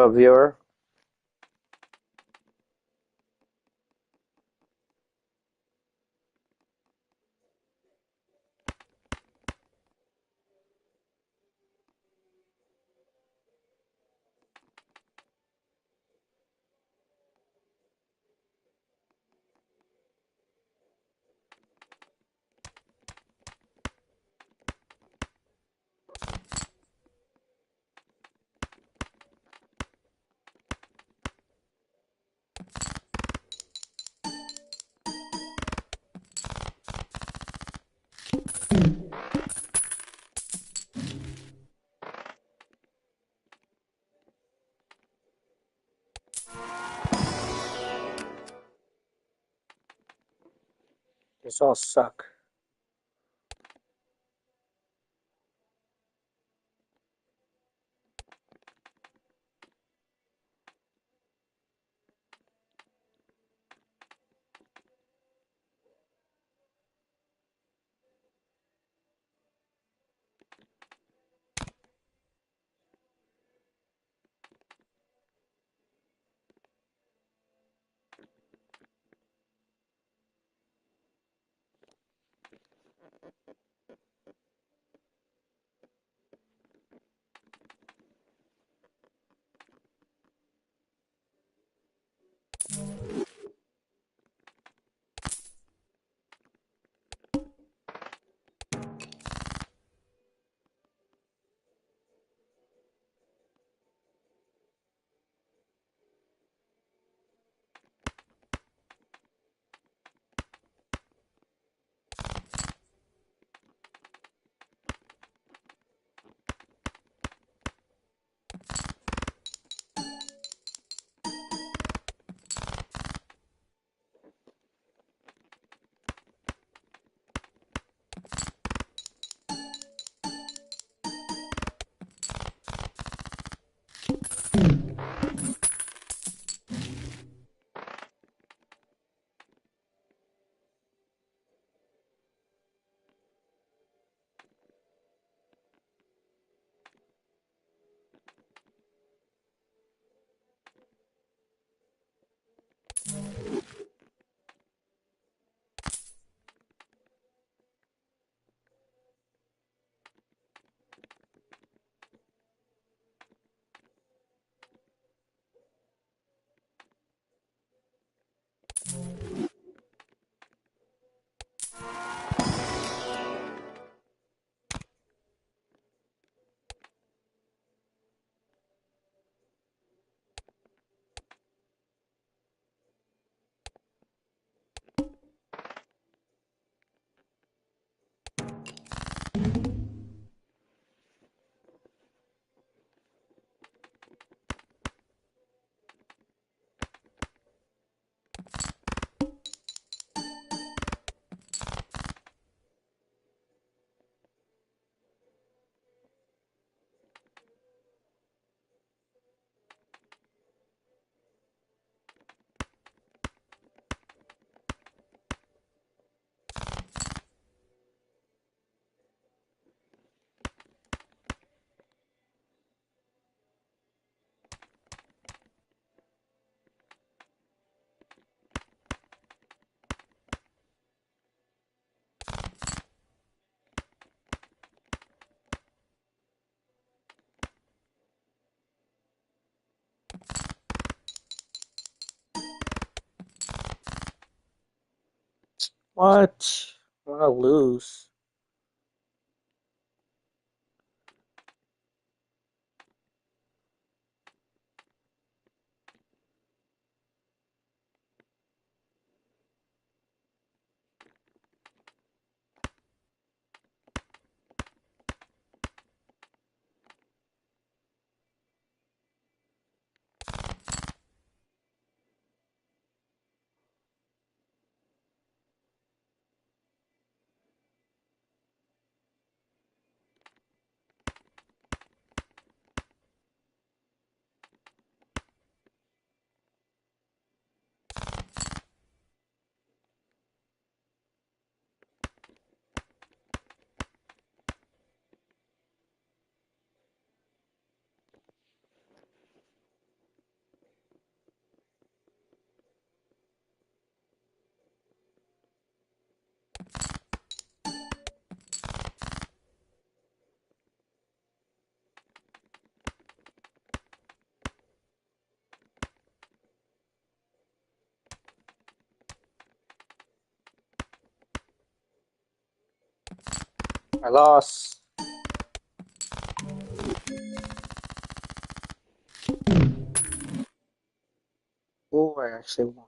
viewer. This all suck. What? I'm gonna lose. I lost. Oh, I actually won.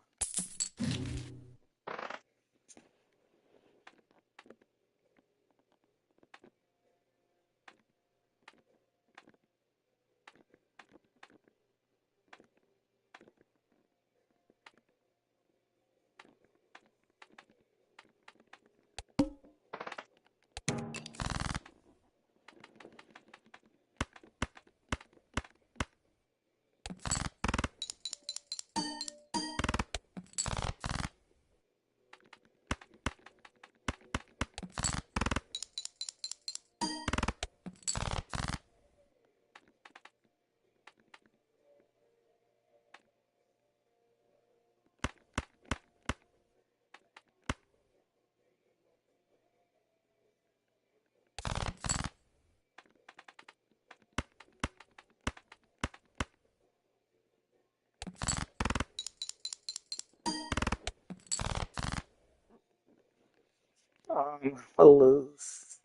I lose.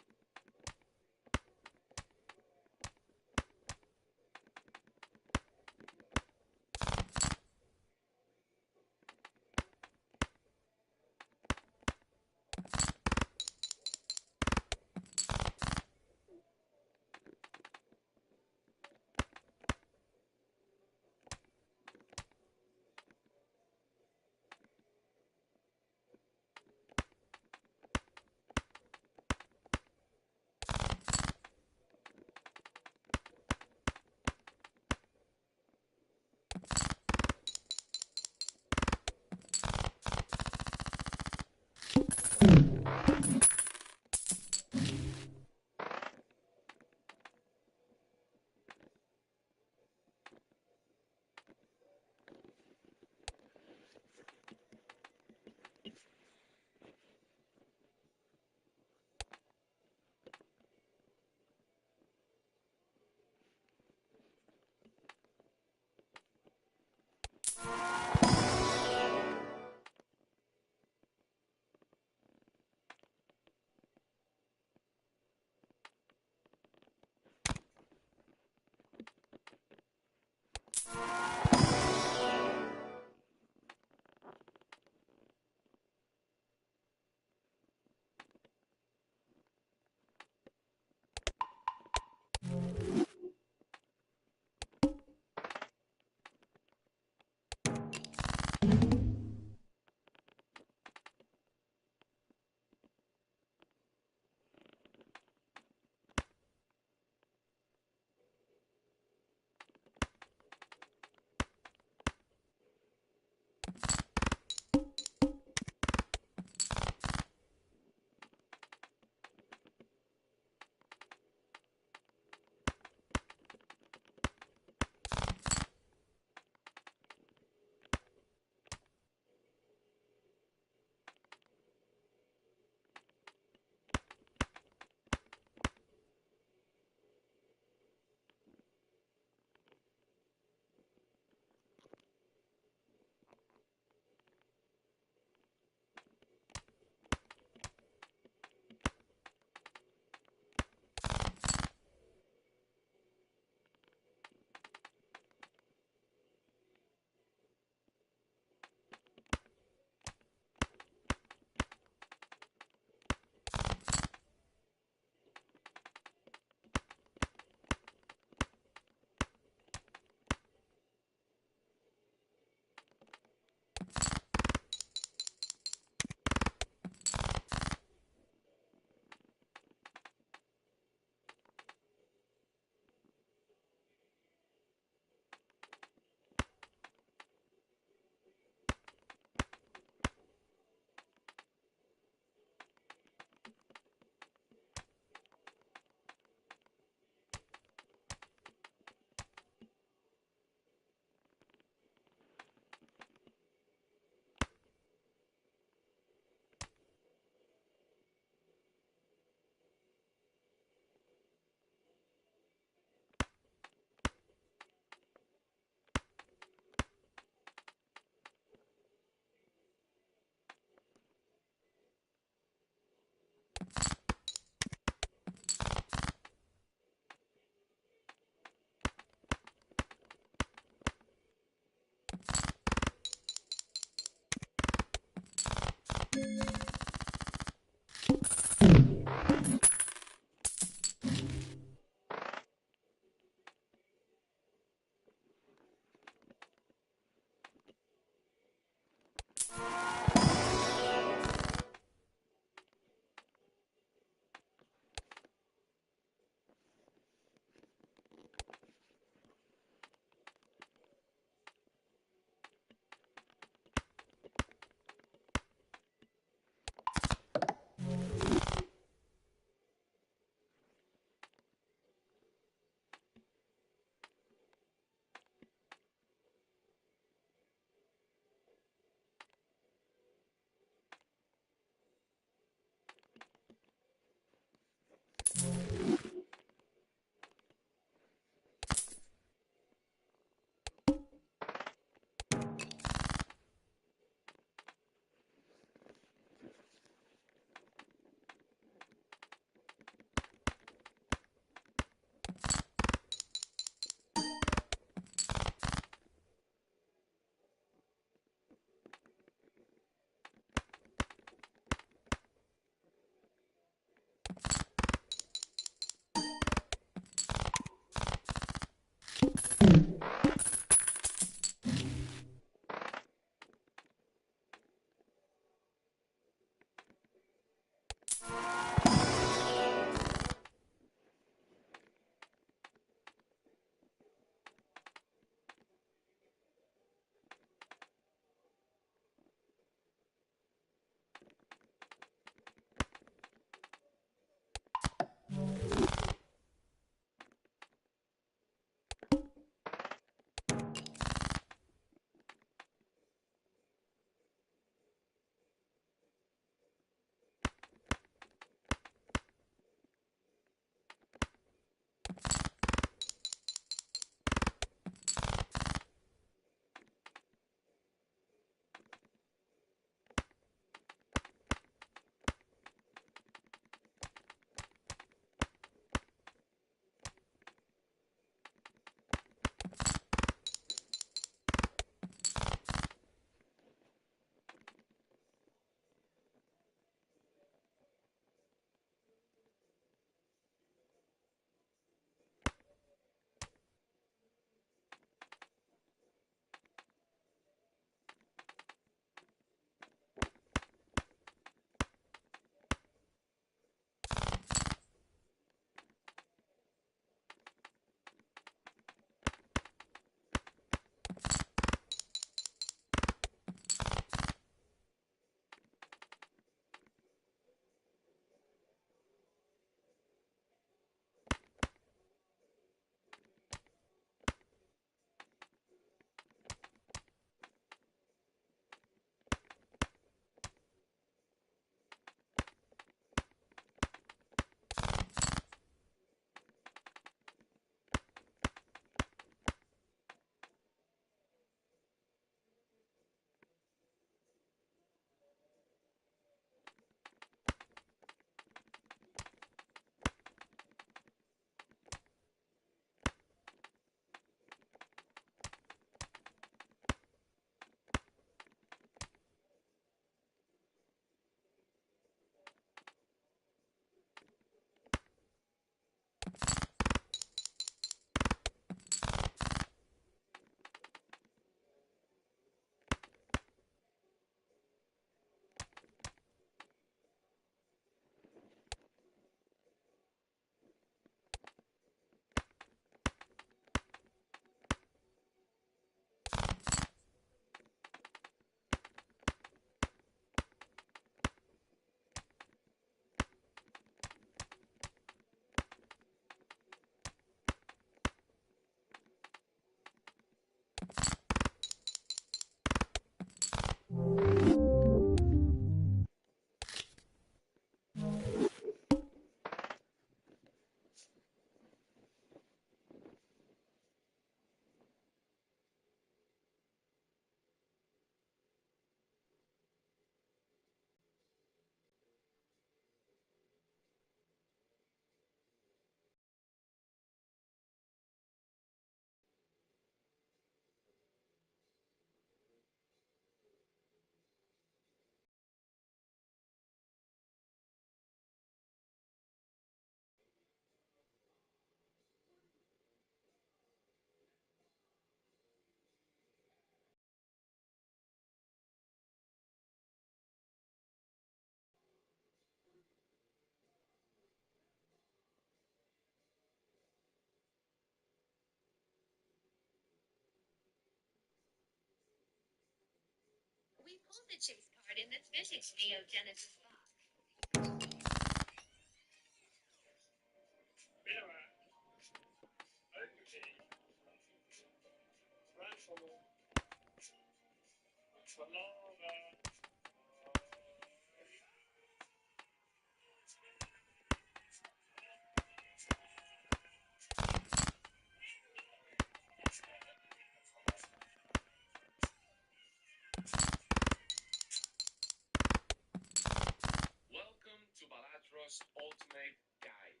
Welcome to Balatro's Ultimate Guide.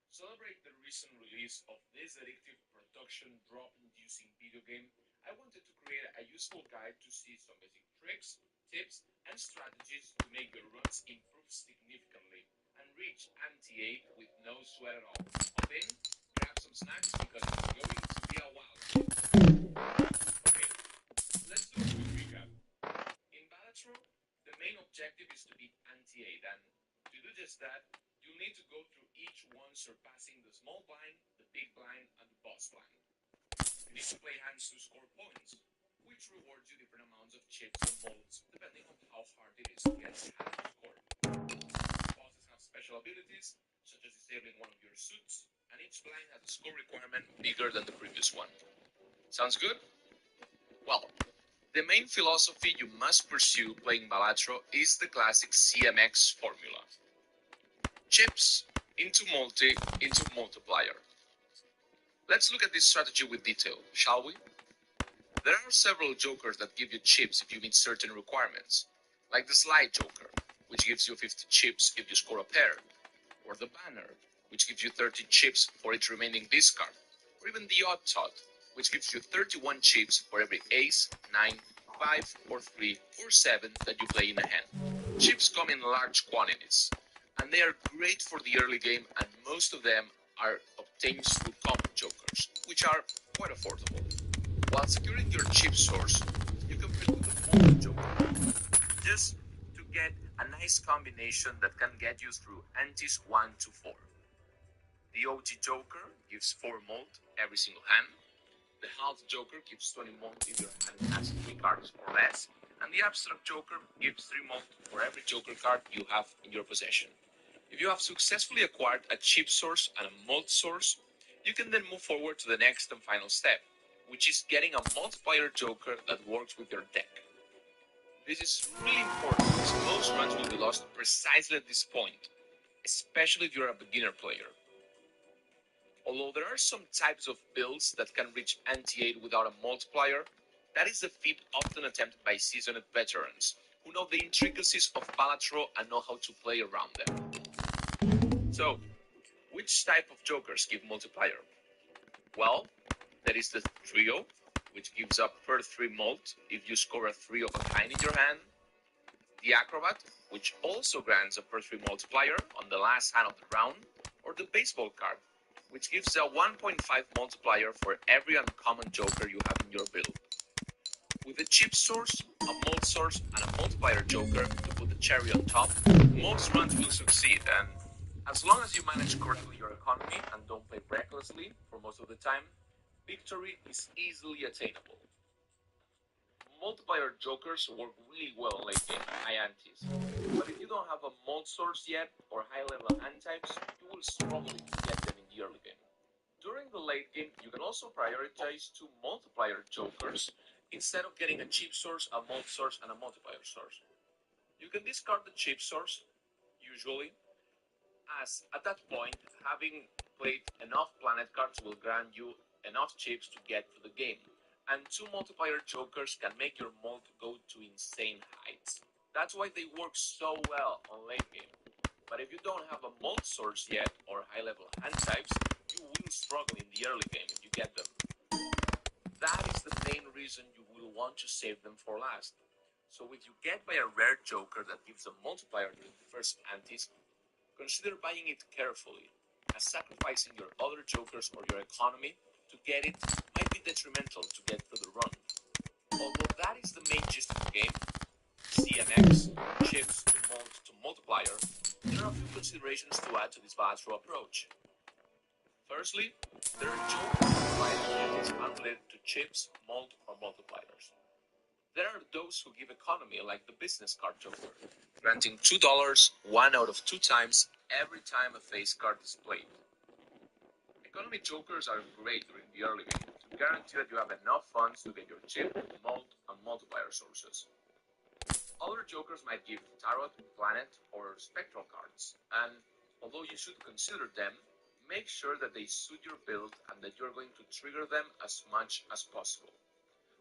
Celebrate the recent release of this addictive production drop-inducing video game. I wanted to create a useful guide to see some basic tricks, tips, and strategies to make your runs improve significantly and reach anti-8 with no sweat at all. Hop in, grab some snacks because it's going to be a while. Okay, let's do a quick recap. In Balatro, the main objective is to beat anti-8, and to do just that, you'll need to go through each one surpassing the small blind, the big blind, and the boss blind. You need to play hands to score points, which rewards you different amounts of chips and molds depending on how hard it is to get the hand to score. Bosses have special abilities, such as disabling one of your suits, and each blind has a score requirement bigger than the previous one. Sounds good? Well, the main philosophy you must pursue playing Balatro is the classic CMX formula. Chips into multi into multiplier. Let's look at this strategy with detail, shall we? There are several jokers that give you chips if you meet certain requirements, like the slide joker, which gives you 50 chips if you score a pair, or the banner, which gives you 30 chips for each remaining discard, or even the odd tot, which gives you 31 chips for every ace, 9, 5, or 3, or 7 that you play in a hand. Chips come in large quantities, and they are great for the early game, and most of them are obtained through common jokers, which are quite affordable. While securing your chip source, you can pick with the multi joker, just to get a nice combination that can get you through antis 1 to 4. The OG joker gives 4 mold every single hand. The half joker gives 20 mold if your hand has 3 cards or less. And the abstract joker gives 3 mold for every joker card you have in your possession. If you have successfully acquired a chip source and a mold source, you can then move forward to the next and final step, which is getting a multiplier joker that works with your deck. This is really important because most runs will be lost precisely at this point, especially if you're a beginner player. Although there are some types of builds that can reach anti-8 without a multiplier, that is a feat often attempted by seasoned veterans who know the intricacies of Balatro and know how to play around them. So, which type of jokers give multiplier? Well, there is the trio, which gives up per 3 mold if you score a 3 of a kind in your hand. The acrobat, which also grants a per 3 multiplier on the last hand of the round. Or the baseball card, which gives a 1.5 multiplier for every uncommon joker you have in your build. With a chip source, a mold source, and a multiplier joker to put the cherry on top, most runs will succeed, and as long as you manage correctly your economy and don't play recklessly for most of the time, victory is easily attainable. Multiplier jokers work really well late game at high antis, but if you don't have a mold source yet or high level hand types, you will struggle to get them in the early game. During the late game, you can also prioritize 2 multiplier jokers instead of getting a chip source, a mold source, and a multiplier source. You can discard the chip source, usually, as at that point, having played enough planet cards will grant you enough chips to get through the game, and 2 multiplier jokers can make your mold go to insane heights. That's why they work so well on late game. But if you don't have a mold source yet or high level hand types, you will struggle in the early game if you get them. That is the main reason you will want to save them for last. So if you get by a rare joker that gives a multiplier to the first antis, consider buying it carefully, as sacrificing your other jokers or your economy to get it might be detrimental to get through the run. Although that is the main gist of the game, CMX, chips to mold to multiplier, there are a few considerations to add to this Balatro approach. Firstly, there are jokers that provide abilities unrelated to chips, mold, or multipliers. There are those who give economy, like the business card joker, granting $2 one out of two times every time a face card is played. Economy jokers are great during the early game to guarantee that you have enough funds to get your chip, mold, and multiplier sources. Other jokers might give tarot, planet, or spectral cards, and although you should consider them, make sure that they suit your build and that you're going to trigger them as much as possible,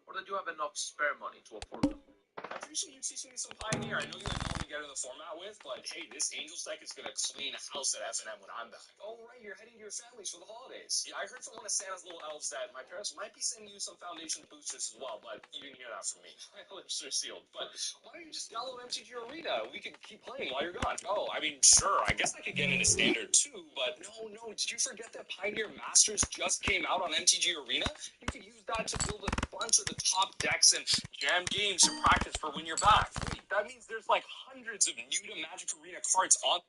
or that you have enough spare money to afford them. I appreciate you teaching me some Pioneer. I know you didn't only get in the format with, but hey, this Angels deck is gonna clean house at FNM when I'm back. Oh right, you're heading to your families for the holidays. Yeah, I heard from one of Santa's little elves that my parents might be sending you some foundation boosters as well, but you didn't hear that from me. My lips are sealed. But why don't you just download MTG Arena? We could keep playing while you're gone. Oh, I mean, sure. I guess I could get into Standard too, but no. Did you forget that Pioneer Masters just came out on MTG Arena? You could use that to build a bunch of the top decks and jam games to practice for when you're back. Wait, that means there's like hundreds of new to Magic Arena cards on.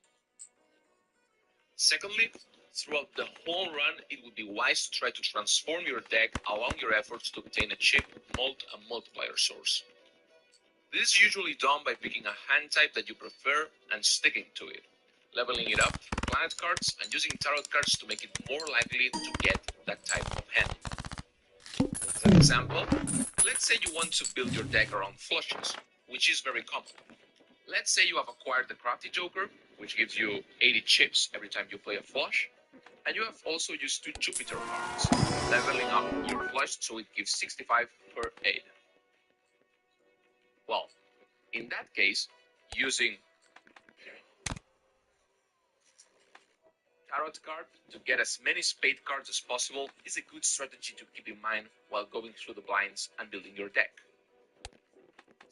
Secondly, throughout the whole run, it would be wise to try to transform your deck along your efforts to obtain a chip, mold, and multiplier source. This is usually done by picking a hand type that you prefer and sticking to it, leveling it up through planet cards and using tarot cards to make it more likely to get that type of hand. As an example, let's say you want to build your deck around flushes, which is very common. Let's say you have acquired the Crafty Joker, which gives you 80 chips every time you play a flush, and you have also used two Jupiter cards, leveling up your flush so it gives 65 per 8. Well, in that case, using tarot card to get as many spade cards as possible is a good strategy to keep in mind while going through the blinds and building your deck.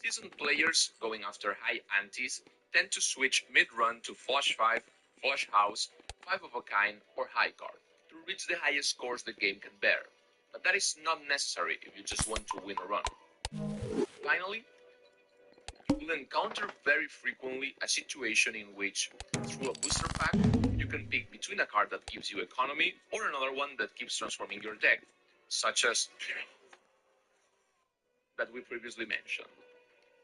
Seasoned players going after high antes tend to switch mid-run to Flush 5, Flush House, 5 of a kind, or High card to reach the highest scores the game can bear, but that is not necessary if you just want to win a run. Finally, you will encounter very frequently a situation in which, through a booster pack, you can pick between a card that gives you economy or another one that keeps transforming your deck, such as that we previously mentioned.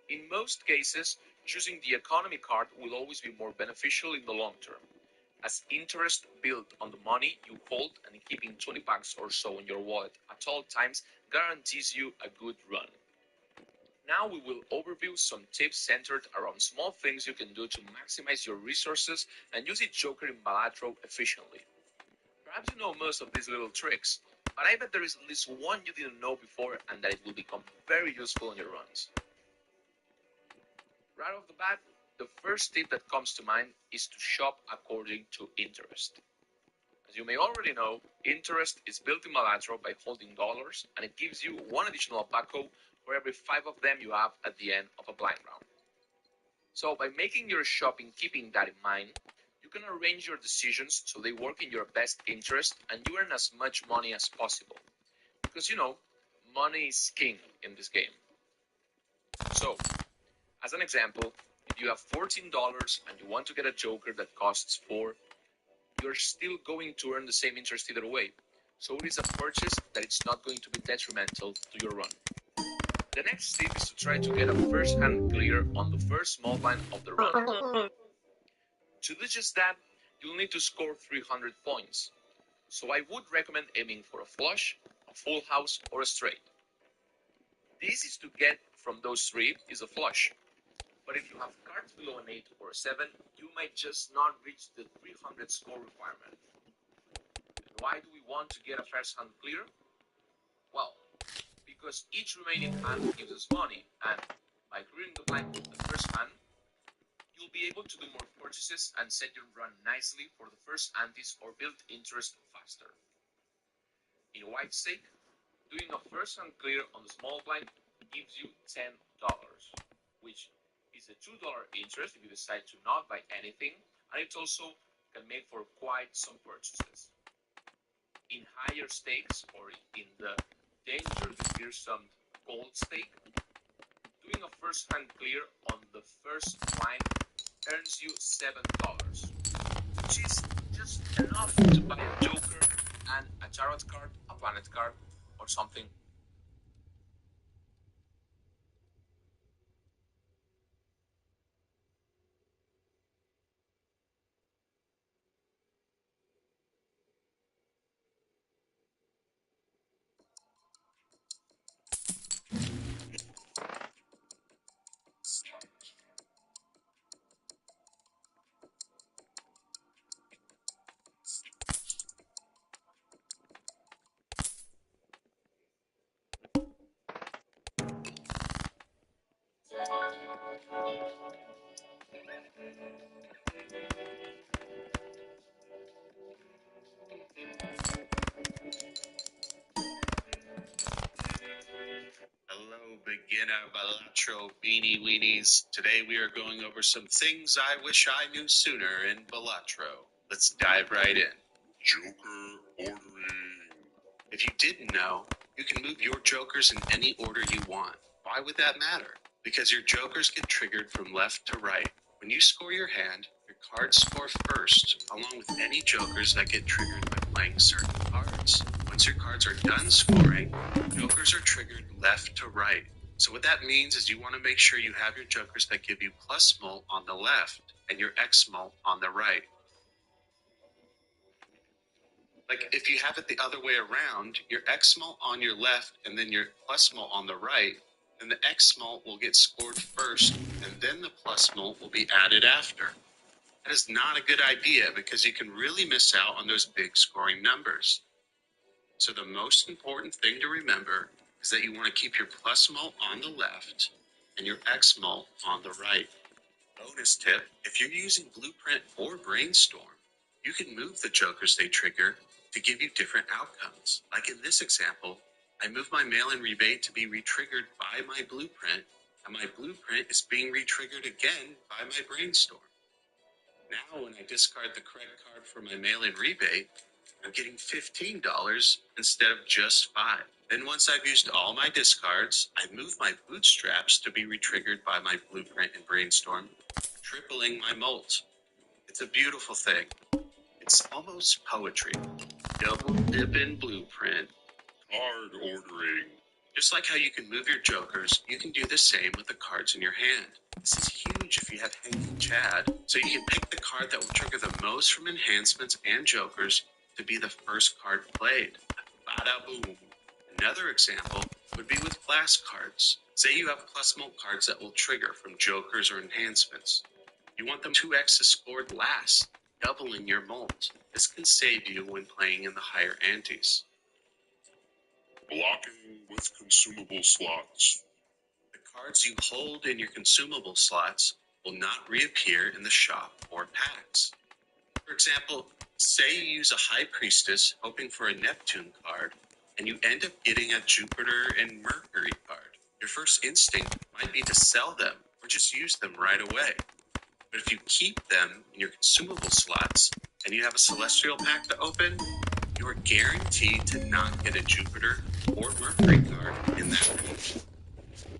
In most cases, choosing the economy card will always be more beneficial in the long term, as interest built on the money you hold and keeping 20 bucks or so in your wallet at all times guarantees you a good run. Now we will overview some tips centered around small things you can do to maximize your resources and use each Joker in Balatro efficiently. Perhaps you know most of these little tricks, but I bet there is at least one you didn't know before and that it will become very useful on your runs. Right off the bat, the first tip that comes to mind is to shop according to interest. As you may already know, interest is built in Balatro by holding dollars, and it gives you one additional bucko for every 5 of them you have at the end of a blind round. So by making your shopping keeping that in mind, you can arrange your decisions so they work in your best interest and you earn as much money as possible. Because money is king in this game. So, as an example, if you have $14 and you want to get a Joker that costs 4, you're still going to earn the same interest either way. So it is a purchase that it's not going to be detrimental to your run. The next tip is to try to get a first hand clear on the first small blind of the run. To do just that, you'll need to score 300 points. So I would recommend aiming for a flush, a full house, or a straight. The easiest to get from those three is a flush. But if you have cards below an 8 or a 7, you might just not reach the 300 score requirement. And why do we want to get a first hand clear? Well, because each remaining hand gives us money, and by clearing the blind with the first hand, you'll be able to do more purchases and set your run nicely for the first antes or build interest faster. In white stake, doing a first hand clear on the small blind gives you $10, which is a $2 interest if you decide to not buy anything, and it also can make for quite some purchases. In higher stakes, or in the danger to fearsome gold stake, doing a first hand clear on the first blind earns you $7, which is just enough to buy a Joker and a tarot card, a planet card, or something. Balatro beanie weenies. Today we are going over some things I wish I knew sooner in Balatro. Let's dive right in. Joker ordering. If you didn't know, you can move your jokers in any order you want. Why would that matter? Because your jokers get triggered from left to right. When you score your hand, your cards score first, along with any jokers that get triggered by playing certain cards. Once your cards are done scoring, jokers are triggered left to right. So what that means is you want to make sure you have your jokers that give you plus mult on the left and your X mult on the right. Like if you have it the other way around, your X mult on your left and then your plus mult on the right, then the X mult will get scored first and then the plus mult will be added after. That is not a good idea because you can really miss out on those big scoring numbers. So the most important thing to remember is that you want to keep your plus mult on the left and your X mult on the right. Bonus tip, if you're using Blueprint or Brainstorm, you can move the jokers they trigger to give you different outcomes. Like in this example, I move my mail-in rebate to be retriggered by my Blueprint, and my Blueprint is being retriggered again by my Brainstorm. Now when I discard the credit card for my mail-in rebate, I'm getting $15 instead of just 5. Then once I've used all my discards, I move my bootstraps to be retriggered by my Blueprint and Brainstorm, tripling my mult. It's a beautiful thing. It's almost poetry. Double dipping Blueprint. Card ordering. Just like how you can move your jokers, you can do the same with the cards in your hand. This is huge if you have Hanging Chad, so you can pick the card that will trigger the most from enhancements and jokers to be the first card played. Bada boom. Another example would be with blast cards. Say you have plus mult cards that will trigger from jokers or enhancements. You want them 2x scored last, doubling your mult. This can save you when playing in the higher antes. Blocking with consumable slots. The cards you hold in your consumable slots will not reappear in the shop or packs. For example, say you use a High Priestess hoping for a Neptune card, and you end up getting a Jupiter and Mercury card. Your first instinct might be to sell them or just use them right away. But if you keep them in your consumable slots and you have a Celestial pack to open, you are guaranteed to not get a Jupiter or Mercury card in that pack.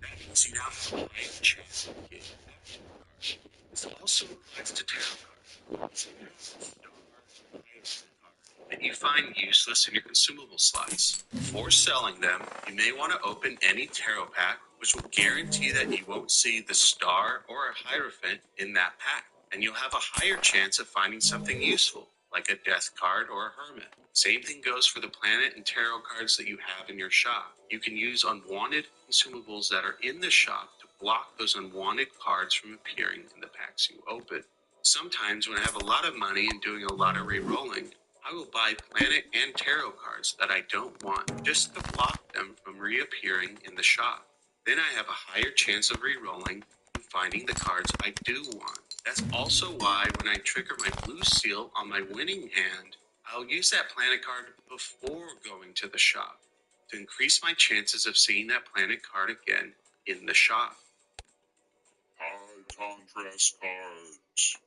That means you now have a high chance of getting a Neptune card. This also applies to tarot cards. If you have a star card that you find useless in your consumable slots, before selling them, you may want to open any tarot pack, which will guarantee that you won't see the star or a Hierophant in that pack, and you'll have a higher chance of finding something useful, like a death card or a hermit. Same thing goes for the planet and tarot cards that you have in your shop. You can use unwanted consumables that are in the shop to block those unwanted cards from appearing in the packs you open. Sometimes when I have a lot of money and doing a lot of re-rolling, I will buy planet and tarot cards that I don't want just to block them from reappearing in the shop. Then I have a higher chance of re-rolling and finding the cards I do want. That's also why when I trigger my blue seal on my winning hand, I'll use that planet card before going to the shop to increase my chances of seeing that planet card again in the shop. High contrast cards.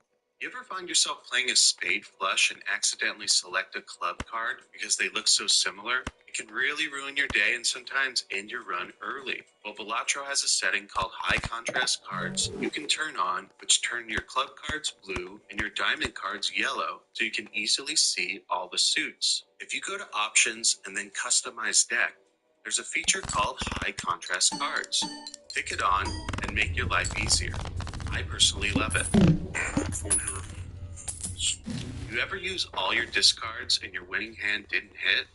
You ever find yourself playing a spade flush and accidentally select a club card because they look so similar? It can really ruin your day and sometimes end your run early. Well, Balatro has a setting called High Contrast Cards you can turn on, which turn your club cards blue and your diamond cards yellow so you can easily see all the suits. If you go to Options and then Customize Deck, there's a feature called High Contrast Cards. Pick it on and make your life easier. I personally love it. For your hands. You ever use all your discards and your winning hand didn't hit?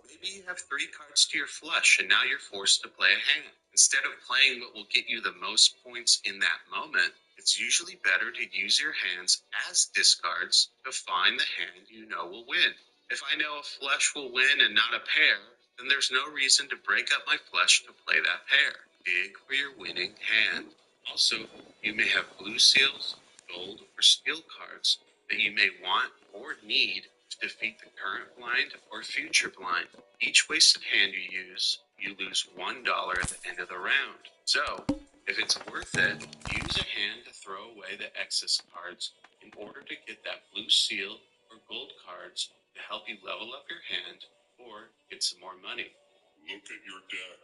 Maybe you have 3 cards to your flush and now you're forced to play a hand. Instead of playing what will get you the most points in that moment, it's usually better to use your hands as discards to find the hand you know will win. If I know a flush will win and not a pair, then there's no reason to break up my flush to play that pair. Dig for your winning hand. Also, you may have blue seals, gold, or steel cards that you may want or need to defeat the current blind or future blind. Each wasted hand you use, you lose $1 at the end of the round. So, if it's worth it, use a hand to throw away the excess cards in order to get that blue seal or gold cards to help you level up your hand or get some more money. Look at your deck.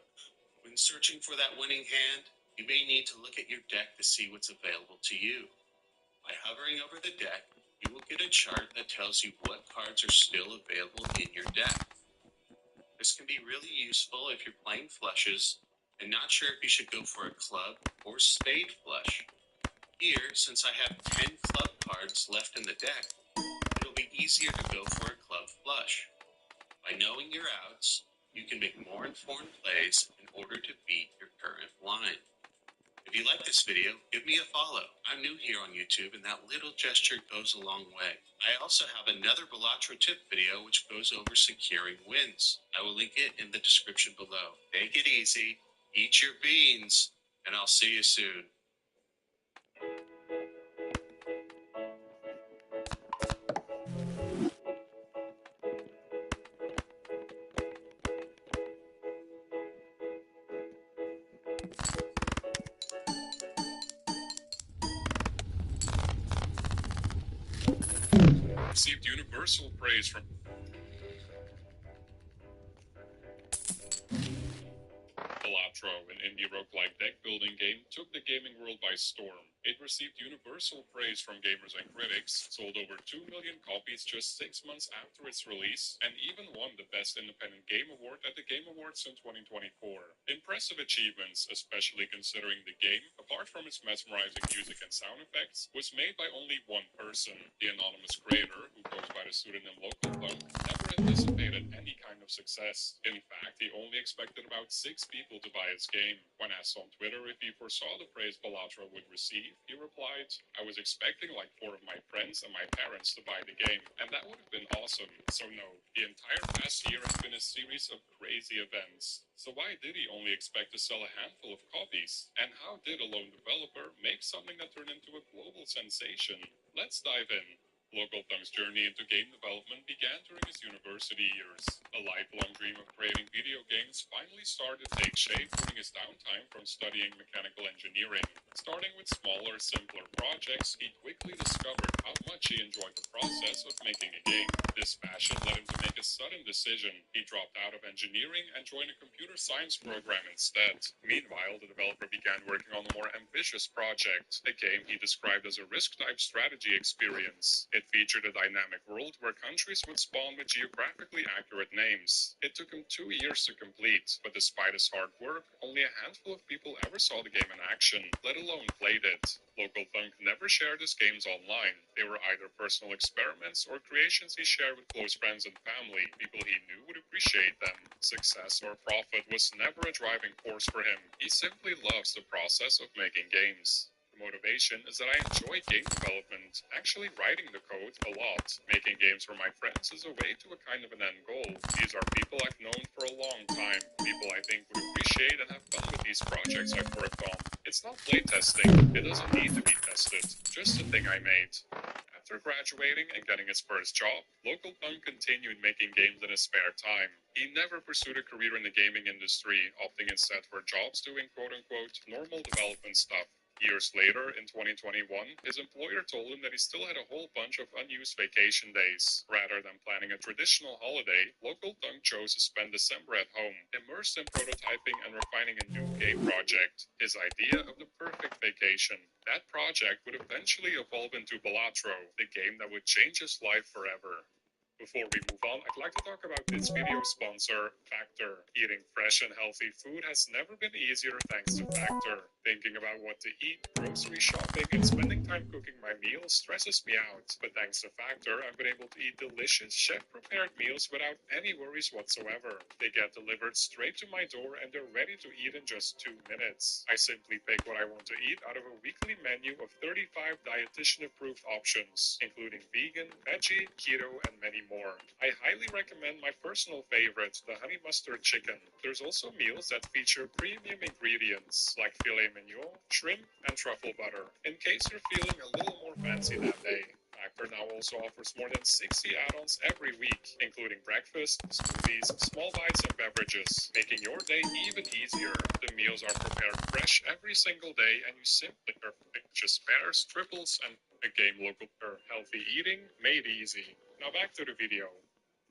When searching for that winning hand, you may need to look at your deck to see what's available to you. By hovering over the deck, you will get a chart that tells you what cards are still available in your deck. This can be really useful if you're playing flushes and not sure if you should go for a club or spade flush. Here, since I have 10 club cards left in the deck, it'll be easier to go for a club flush. By knowing your outs, you can make more informed plays in order to beat your current blind. If you like this video, give me a follow. I'm new here on YouTube and that little gesture goes a long way. I also have another Balatro tip video which goes over securing wins. I will link it in the description below. Take it easy, eat your beans, and I'll see you soon. Received universal praise from Balatro, an indie roguelike deck-building game, took the gaming world by storm. It received universal praise from gamers and critics, sold over 2 million copies just 6 months after its release, and even won the Best Independent Game Award at the Game Awards in 2024. Impressive achievements, especially considering the game, apart from its mesmerizing music and sound effects, was made by only one person. The anonymous creator, who goes by the pseudonym Local Punk, never anticipated any kind of success. In fact, he only expected about 6 people to buy its game. When asked on Twitter if he foresaw the praise Balatro would receive, he replied, "I was expecting like 4 of my friends and my parents to buy the game, and that would have been awesome. So no, the entire past year has been a series of crazy events." So why did he only expect to sell a handful of copies? And how did a lone developer make something that turned into a global sensation? Let's dive in. Local Punk's journey into game development began during his university years. A lifelong dream of creating video games finally started to take shape during his downtime from studying mechanical engineering. Starting with smaller, simpler projects, he quickly discovered how much he enjoyed the process of making a game. This passion led him to make a sudden decision. He dropped out of engineering and joined a computer science program instead. Meanwhile, the developer began working on a more ambitious project, a game he described as a risk-type strategy experience. It featured a dynamic world where countries would spawn with geographically accurate names. It took him 2 years to complete, but despite his hard work, only a handful of people ever saw the game in action, let alone played it. Local Punk never shared his games online. They were either personal experiments or creations he shared with close friends and family, people he knew would appreciate them. Success or profit was never a driving force for him. He simply loves the process of making games. Motivation is that I enjoy game development, actually writing the code a lot. Making games for my friends is a way to a kind of an end goal. These are people I've known for a long time, people I think would appreciate and have fun with these projects I've worked on. It's not playtesting, it doesn't need to be tested, just a thing I made. After graduating and getting his first job, Local Punk continued making games in his spare time. He never pursued a career in the gaming industry, opting instead for jobs doing quote-unquote normal development stuff. Years later, in 2021, his employer told him that he still had a whole bunch of unused vacation days. Rather than planning a traditional holiday, Local Punk chose to spend December at home, immersed in prototyping and refining a new game project, his idea of the perfect vacation. That project would eventually evolve into Balatro, the game that would change his life forever. Before we move on, I'd like to talk about this video's sponsor, Factor. Eating fresh and healthy food has never been easier thanks to Factor. Thinking about what to eat, grocery shopping, and spending time cooking my meals stresses me out. But thanks to Factor, I've been able to eat delicious, chef-prepared meals without any worries whatsoever. They get delivered straight to my door and they're ready to eat in just 2 minutes. I simply pick what I want to eat out of a weekly menu of 35 dietitian-approved options, including vegan, veggie, keto, and many more. I highly recommend my personal favorite, the honey mustard chicken. There's also meals that feature premium ingredients like filet mignon, shrimp, and truffle butter, in case you're feeling a little more fancy that day. Developer now also offers more than 60 add-ons every week, including breakfast, smoothies, small bites, and beverages, making your day even easier. The meals are prepared fresh every single day, and you simply purchase pairs, triples, and a game local for healthy eating made easy. Now back to the video.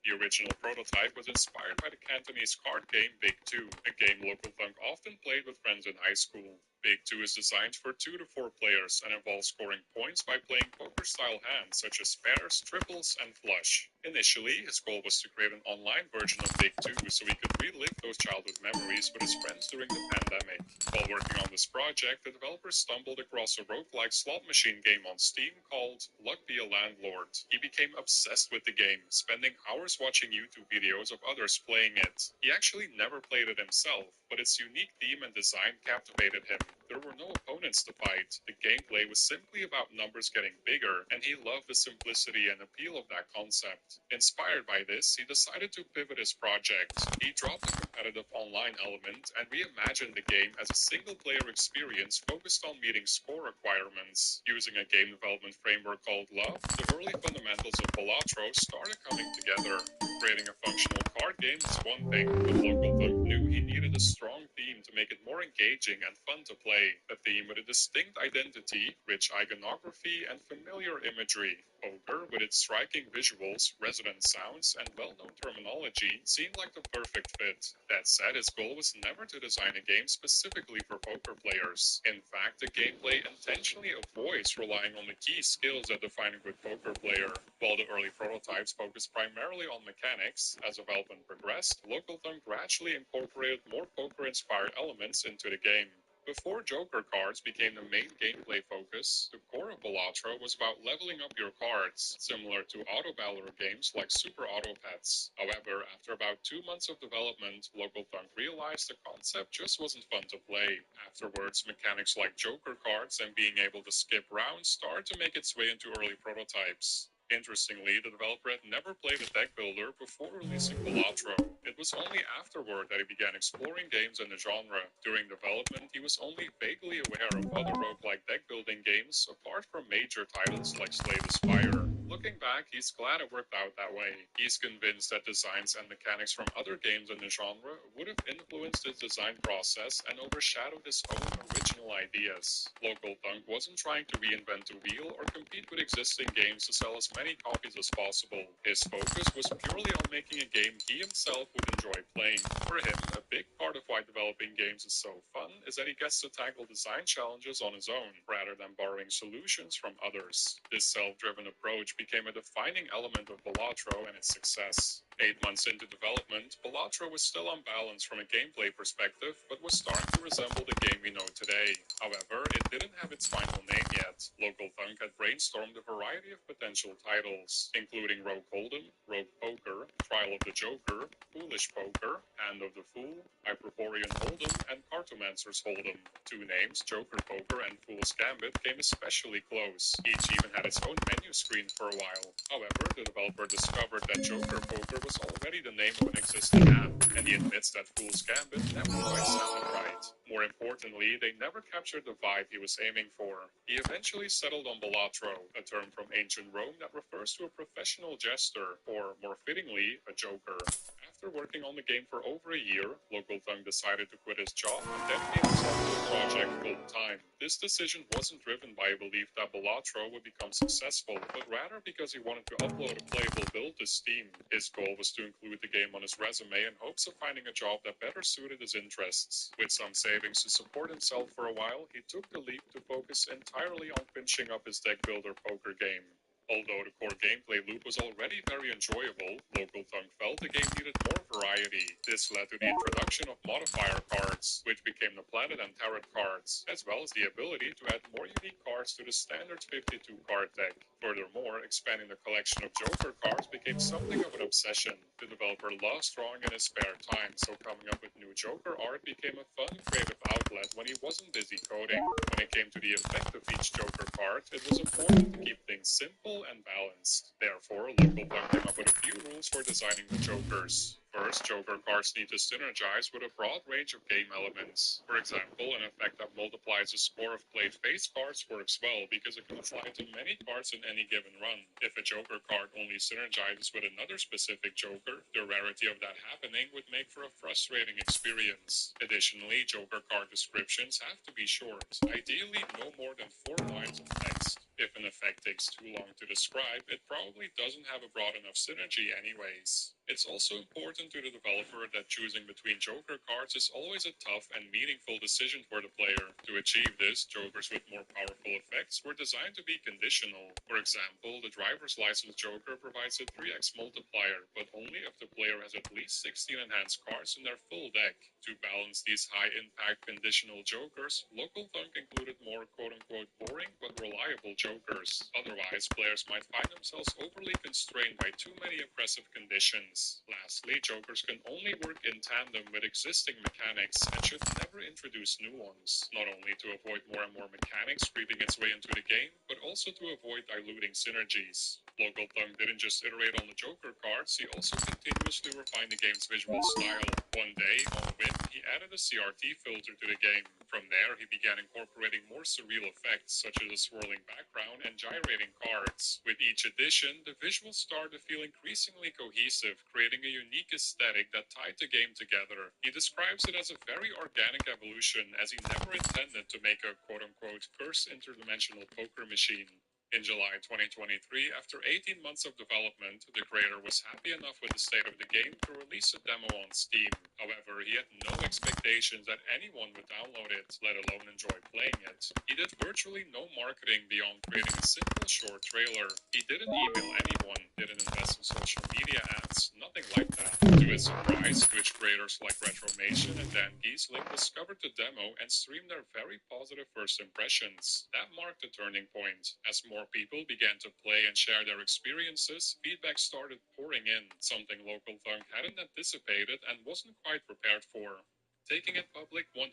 The original prototype was inspired by the Cantonese card game Big Two, a game local thunk often played with friends in high school. Big Two is designed for 2 to 4 players and involves scoring points by playing poker-style hands such as pairs, triples, and flush. Initially, his goal was to create an online version of Big Two so he could relive those childhood memories with his friends during the pandemic. While working on this project, the developers stumbled across a roguelike slot machine game on Steam called Luck Be a Landlord. He became obsessed with the game, spending hours watching YouTube videos of others playing it. He actually never played it himself, but its unique theme and design captivated him. There were no opponents to fight. The gameplay was simply about numbers getting bigger, and he loved the simplicity and appeal of that concept. Inspired by this, he decided to pivot his project. He dropped the competitive online element and reimagined the game as a single-player experience focused on meeting score requirements. Using a game development framework called Love, the early fundamentals of Balatro started coming together. Creating a functional card game is one thing, but Local Thunk knew he needed a strong theme to make it more engaging and fun to play. A theme with a distinct identity, rich iconography, and familiar imagery. Poker, with its striking visuals, resonant sounds, and well-known terminology, seemed like the perfect fit. That said, his goal was never to design a game specifically for poker players. In fact, the gameplay intentionally avoids relying on the key skills that define a good poker player. While the early prototypes focused primarily on mechanics, as development progressed, Local Thunk gradually incorporated more poker-inspired elements into the game. Before Joker cards became the main gameplay focus, the core of Balatro was about leveling up your cards, similar to auto battler games like Super Auto Pets. However, after about 2 months of development, Local Thunk realized the concept just wasn't fun to play. Afterwards, mechanics like Joker cards and being able to skip rounds started to make its way into early prototypes. Interestingly, the developer had never played a deck builder before releasing Balatro. It was only afterward that he began exploring games in the genre. During development, he was only vaguely aware of other roguelike deck building games apart from major titles like Slay the Spire. Looking back, he's glad it worked out that way. He's convinced that designs and mechanics from other games in the genre would have influenced his design process and overshadowed his own original ideas. Local Thunk wasn't trying to reinvent the wheel or compete with existing games to sell as many copies as possible. His focus was purely on making a game he himself would enjoy playing. For him, a big part of why developing games is so fun is that he gets to tackle design challenges on his own, rather than borrowing solutions from others. This self-driven approach became a defining element of Balatro and its success. 8 months into development, Balatro was still unbalanced from a gameplay perspective, but was starting to resemble the game we know today. However, it didn't have its final name yet. Local Thunk had brainstormed a variety of potential titles, including Rogue Hold'em, Rogue Poker, Trial of the Joker, Foolish Poker, Hand of the Fool, Hyperborean Hold'em, and Cartomancer's Hold'em. 2 names, Joker Poker and Fool's Gambit, came especially close. Each even had its own menu screen for a while. However, the developer discovered that Joker Poker was already the name of an existing app, and he admits that Fool's Gambit never quite sounded right. More importantly, they never captured the vibe he was aiming for. He eventually settled on Balatro, a term from ancient Rome that refers to a professional jester, or more fittingly, a joker. After working on the game for over a year, Local Thunk decided to quit his job and dedicate himself to the project full-time. This decision wasn't driven by a belief that Balatro would become successful, but rather because he wanted to upload a playable build to Steam. His goal was to include the game on his resume in hopes of finding a job that better suited his interests. With some savings to support himself for a while, he took the leap to focus entirely on finishing up his deck builder poker game. Although the core gameplay loop was already very enjoyable, Local Thunk felt the game needed more variety. This led to the introduction of modifier cards, which became the Planet and Tarot cards, as well as the ability to add more unique cards to the standard 52 card deck. Furthermore, expanding the collection of Joker cards became something of an obsession. The developer loves drawing in his spare time, so coming up with new Joker art became a fun, creative outlet when he wasn't busy coding. When it came to the effect of each Joker card, it was important to keep things simple and balanced. Therefore, Local Thunk came up with a few rules for designing the Jokers. First, players, Joker cards need to synergize with a broad range of game elements. For example, an effect that multiplies the score of played face cards works well because it can apply to many cards in any given run. If a Joker card only synergizes with another specific Joker, the rarity of that happening would make for a frustrating experience. Additionally, Joker card descriptions have to be short, ideally no more than 4 lines of text. If an effect takes too long to describe, it probably doesn't have a broad enough synergy anyways. It's also important to the developer that choosing between Joker cards is always a tough and meaningful decision for the player. To achieve this, Jokers with more powerful effects were designed to be conditional. For example, the driver's license Joker provides a 3x multiplier, but only if the player has at least 16 enhanced cards in their full deck. To balance these high-impact conditional Jokers, Local Thunk included more quote-unquote boring but reliable Jokers. Otherwise, players might find themselves overly constrained by too many oppressive conditions. Lastly, Jokers can only work in tandem with existing mechanics and should never introduce new ones, not only to avoid more and more mechanics creeping its way into the game, but also to avoid diluting synergies. Local Thunk didn't just iterate on the Joker cards, he also continuously refined the game's visual style. One day, on a whim, he added a CRT filter to the game. From there, he began incorporating more surreal effects, such as a swirling background and gyrating cards. With each addition, the visuals started to feel increasingly cohesive, creating a unique aesthetic that tied the game together. He describes it as a very organic evolution, as he never intended to make a quote-unquote cursed interdimensional poker machine. In July 2023, after 18 months of development, the creator was happy enough with the state of the game to release a demo on Steam. However, he had no expectations that anyone would download it, let alone enjoy playing it. He did virtually no marketing beyond creating a simple short trailer. He didn't email anyone, didn't invest in social media ads, nothing like that. To his surprise, Twitch creators like Retromation and Dan Giesling discovered the demo and streamed their very positive first impressions. That marked a turning point. As more people began to play and share their experiences, feedback started pouring in, something Local Thunk hadn't anticipated and wasn't quite prepared for. Taking it public 100%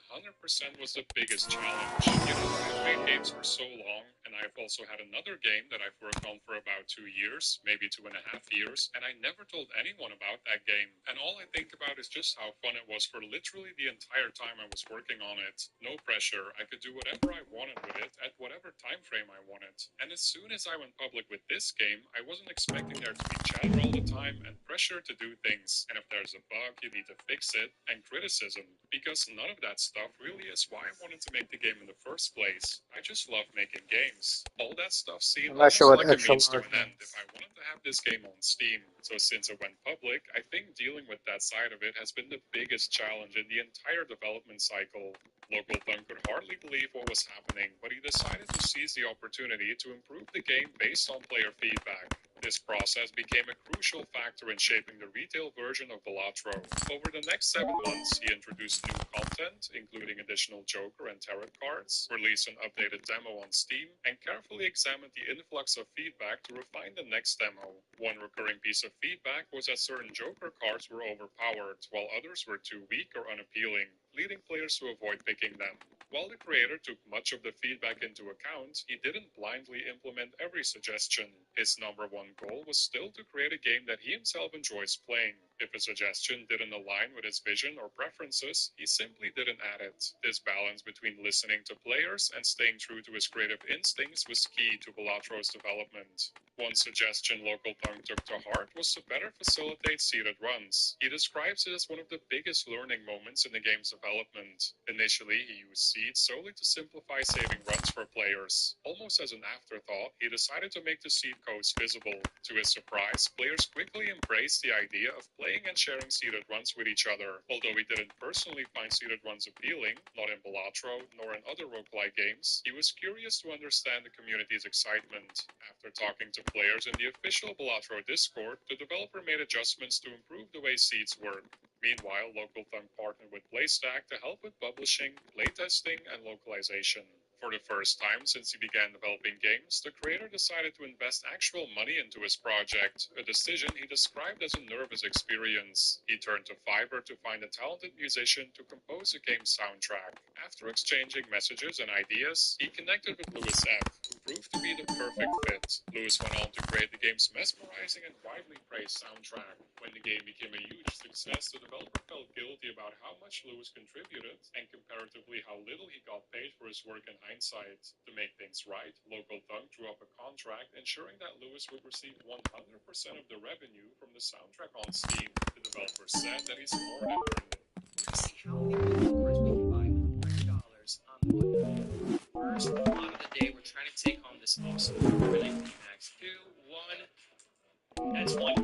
was the biggest challenge. I've made games for so long, and I've also had another game that I've worked on for about 2 years, maybe 2.5 years, and I never told anyone about that game. And all I think about is just how fun it was for literally the entire time I was working on it. No pressure, I could do whatever I wanted with it at whatever time frame I wanted. And as soon as I went public with this game, I wasn't expecting there to be chatter all the time and pressure to do things. And if there's a bug, you need to fix it, and criticism. Because none of that stuff really is why I wanted to make the game in the first place. I just love making games. All that stuff seemed I'm not sure almost what like a extra means to large an end if means. I wanted to have this game on Steam. So since it went public, I think dealing with that side of it has been the biggest challenge in the entire development cycle. Local Thunk could hardly believe what was happening, but he decided to seize the opportunity to improve the game based on player feedback. This process became a crucial factor in shaping the retail version of Balatro. Over the next 7 months, he introduced new content, including additional Joker and Tarot cards, released an updated demo on Steam, and carefully examined the influx of feedback to refine the next demo. One recurring piece of feedback was that certain Joker cards were overpowered, while others were too weak or unappealing, leading players to avoid picking them. While the creator took much of the feedback into account, he didn't blindly implement every suggestion. His number one goal was still to create a game that he himself enjoys playing. If a suggestion didn't align with his vision or preferences, he simply didn't add it. This balance between listening to players and staying true to his creative instincts was key to Balatro's development. One suggestion Local Thunk took to heart was to better facilitate seeded runs. He describes it as one of the biggest learning moments in the game's development. Initially, he used seeds solely to simplify saving runs for players. Almost as an afterthought, he decided to make the seed codes visible. To his surprise, players quickly embraced the idea of playing and sharing seeded runs with each other. Although he didn't personally find seeded runs appealing, not in Balatro nor in other roguelike games, he was curious to understand the community's excitement. After talking to players in the official Balatro Discord, the developer made adjustments to improve the way seeds work. Meanwhile, Local Thunk partnered with PlayStack to help with publishing, playtesting, and localization. For the first time since he began developing games, the creator decided to invest actual money into his project, a decision he described as a nervous experience. He turned to Fiverr to find a talented musician to compose a game's soundtrack. After exchanging messages and ideas, he connected with Louis F., who proved to be the perfect fit. Lewis went on to create the game's mesmerizing and widely praised soundtrack. When the game became a huge success, the developer felt guilty about how much Lewis contributed and comparatively how little he got paid for his work in hindsight. To make things right, Local Thunk drew up a contract ensuring that Lewis would receive 100% of the revenue from the soundtrack on Steam. The developer said that he's more than earned it. We're gonna see how many developers we can buy $100 on one video. First mod of the day, we're trying to take home this awesome really Max 2, 1. That's one,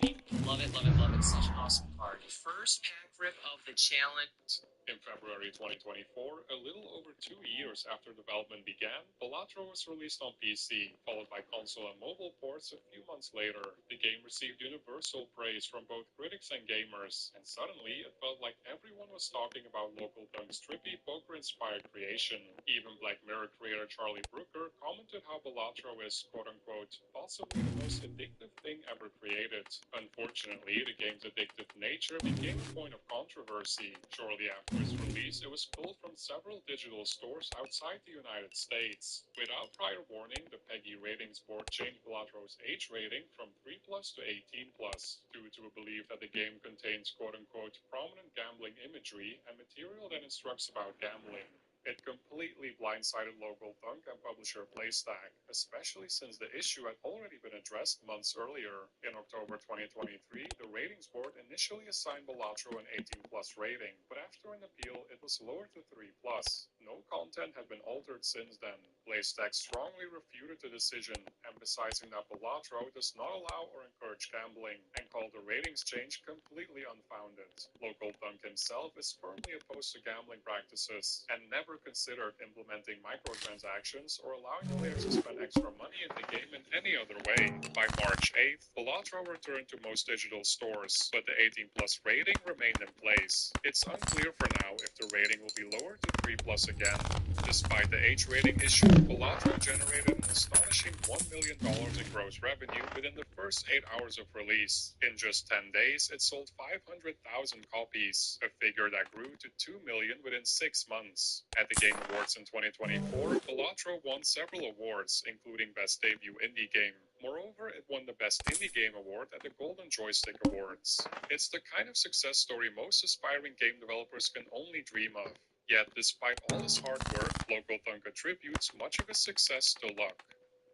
baby. Love it, love it, love it. Such an awesome card. First pack rip of the challenge. In February 2024, a little over 2 years after development began, Balatro was released on PC, followed by console and mobile ports a few months later. The game received universal praise from both critics and gamers, and suddenly it felt like everyone was talking about Local Thunk's trippy poker-inspired creation. Even Black Mirror creator Charlie Brooker commented how Balatro is, quote-unquote, possibly the most addictive thing ever created. Unfortunately, the game's addictive nature became a point of controversy. Shortly after its release, it was pulled from several digital stores outside the United States. Without prior warning, the PEGI ratings board changed Balatro's age rating from 3+ to 18+ due to a belief that the game contains quote-unquote prominent gambling imagery and material that instructs about gambling. It completely blindsided Local Thunk and publisher PlayStack, especially since the issue had already been addressed months earlier. In October 2023, the ratings board initially assigned Balatro an 18+ rating, but after an appeal, it was lowered to 3+. No content had been altered since then. PlayStack strongly refuted the decision, emphasizing that Balatro does not allow or encourage gambling, and called the ratings change completely unfounded. Local Thunk himself is firmly opposed to gambling practices, and never considered implementing microtransactions or allowing players to spend extra money in the game in any other way. By March 8th, Balatro returned to most digital stores, but the 18+ rating remained in place. It's unclear for now if the rating will be lowered to 3+ again. Despite the age rating issue, Balatro generated an astonishing $1 million in gross revenue within the first 8 hours of release. In just 10 days, it sold 500,000 copies, a figure that grew to 2 million within 6 months. At the Game Awards in 2024, Balatro won several awards, including Best Debut Indie Game. Moreover, it won the Best Indie Game Award at the Golden Joystick Awards. It's the kind of success story most aspiring game developers can only dream of. Yet, despite all his hard work, Local Thunk attributes much of his success to luck.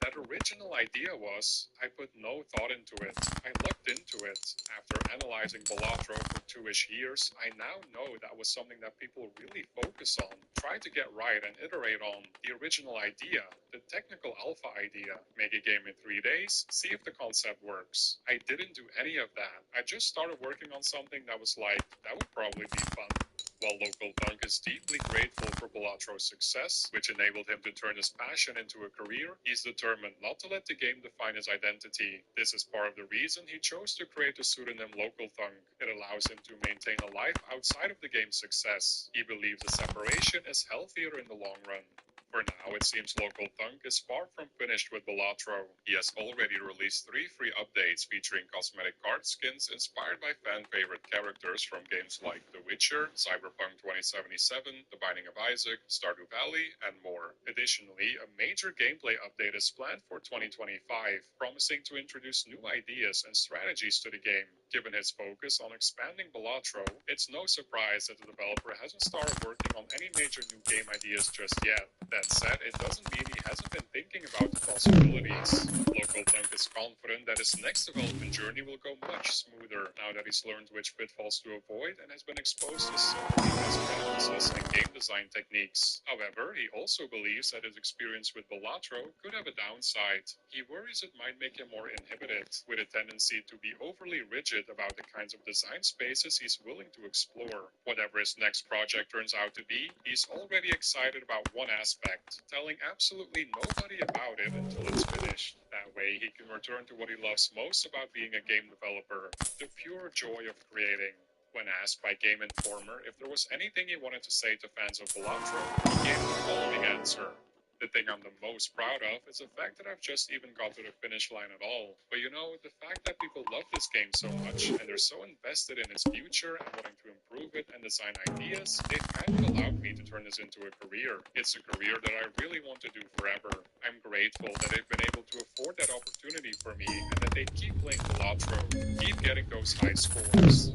That original idea was, I put no thought into it. I looked into it. After analyzing Balatro for 2-ish years, I now know that was something that people really focus on, try to get right and iterate on. The original idea, the technical alpha idea, make a game in 3 days, see if the concept works. I didn't do any of that. I just started working on something that was like, that would probably be fun. While Local Thunk is deeply grateful for Balatro's success, which enabled him to turn his passion into a career, he's determined not to let the game define his identity. This is part of the reason he chose to create the pseudonym Local Thunk. It allows him to maintain a life outside of the game's success. He believes the separation is healthier in the long run. For now, it seems Local Thunk is far from finished with Balatro. He has already released 3 free updates featuring cosmetic card skins inspired by fan-favorite characters from games like The Witcher, Cyberpunk 2077, The Binding of Isaac, Stardew Valley, and more. Additionally, a major gameplay update is planned for 2025, promising to introduce new ideas and strategies to the game. Given his focus on expanding Balatro, it's no surprise that the developer hasn't started working on any major new game ideas just yet. That said, it doesn't mean he hasn't been thinking about the possibilities. Local Thunk is confident that his next development journey will go much smoother now that he's learned which pitfalls to avoid and has been exposed to so many best practices and game design techniques. However, he also believes that his experience with Balatro could have a downside. He worries it might make him more inhibited, with a tendency to be overly rigid about the kinds of design spaces he's willing to explore. Whatever his next project turns out to be, he's already excited about one aspect, telling absolutely nobody about it until it's finished. That way, he can return to what he loves most about being a game developer, the pure joy of creating. When asked by Game Informer if there was anything he wanted to say to fans of Balatro, he gave the following answer. The thing I'm the most proud of is the fact that I've just even got to the finish line at all. But you know, the fact that people love this game so much, and they're so invested in its future and wanting to improve it and design ideas, they've kind of allowed me to turn this into a career. It's a career that I really want to do forever. I'm grateful that they've been to afford that opportunity for me, and that they'd keep playing Balatro, keep getting those high scores.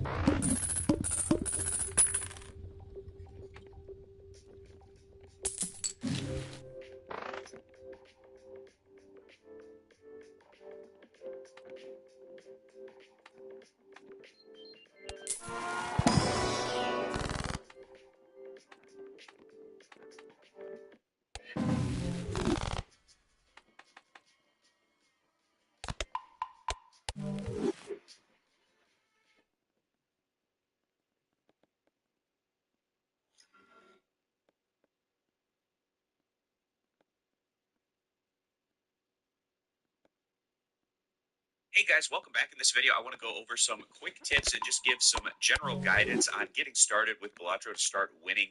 Hey guys, welcome back. In this video, I want to go over some quick tips and just give some general guidance on getting started with Balatro to start winning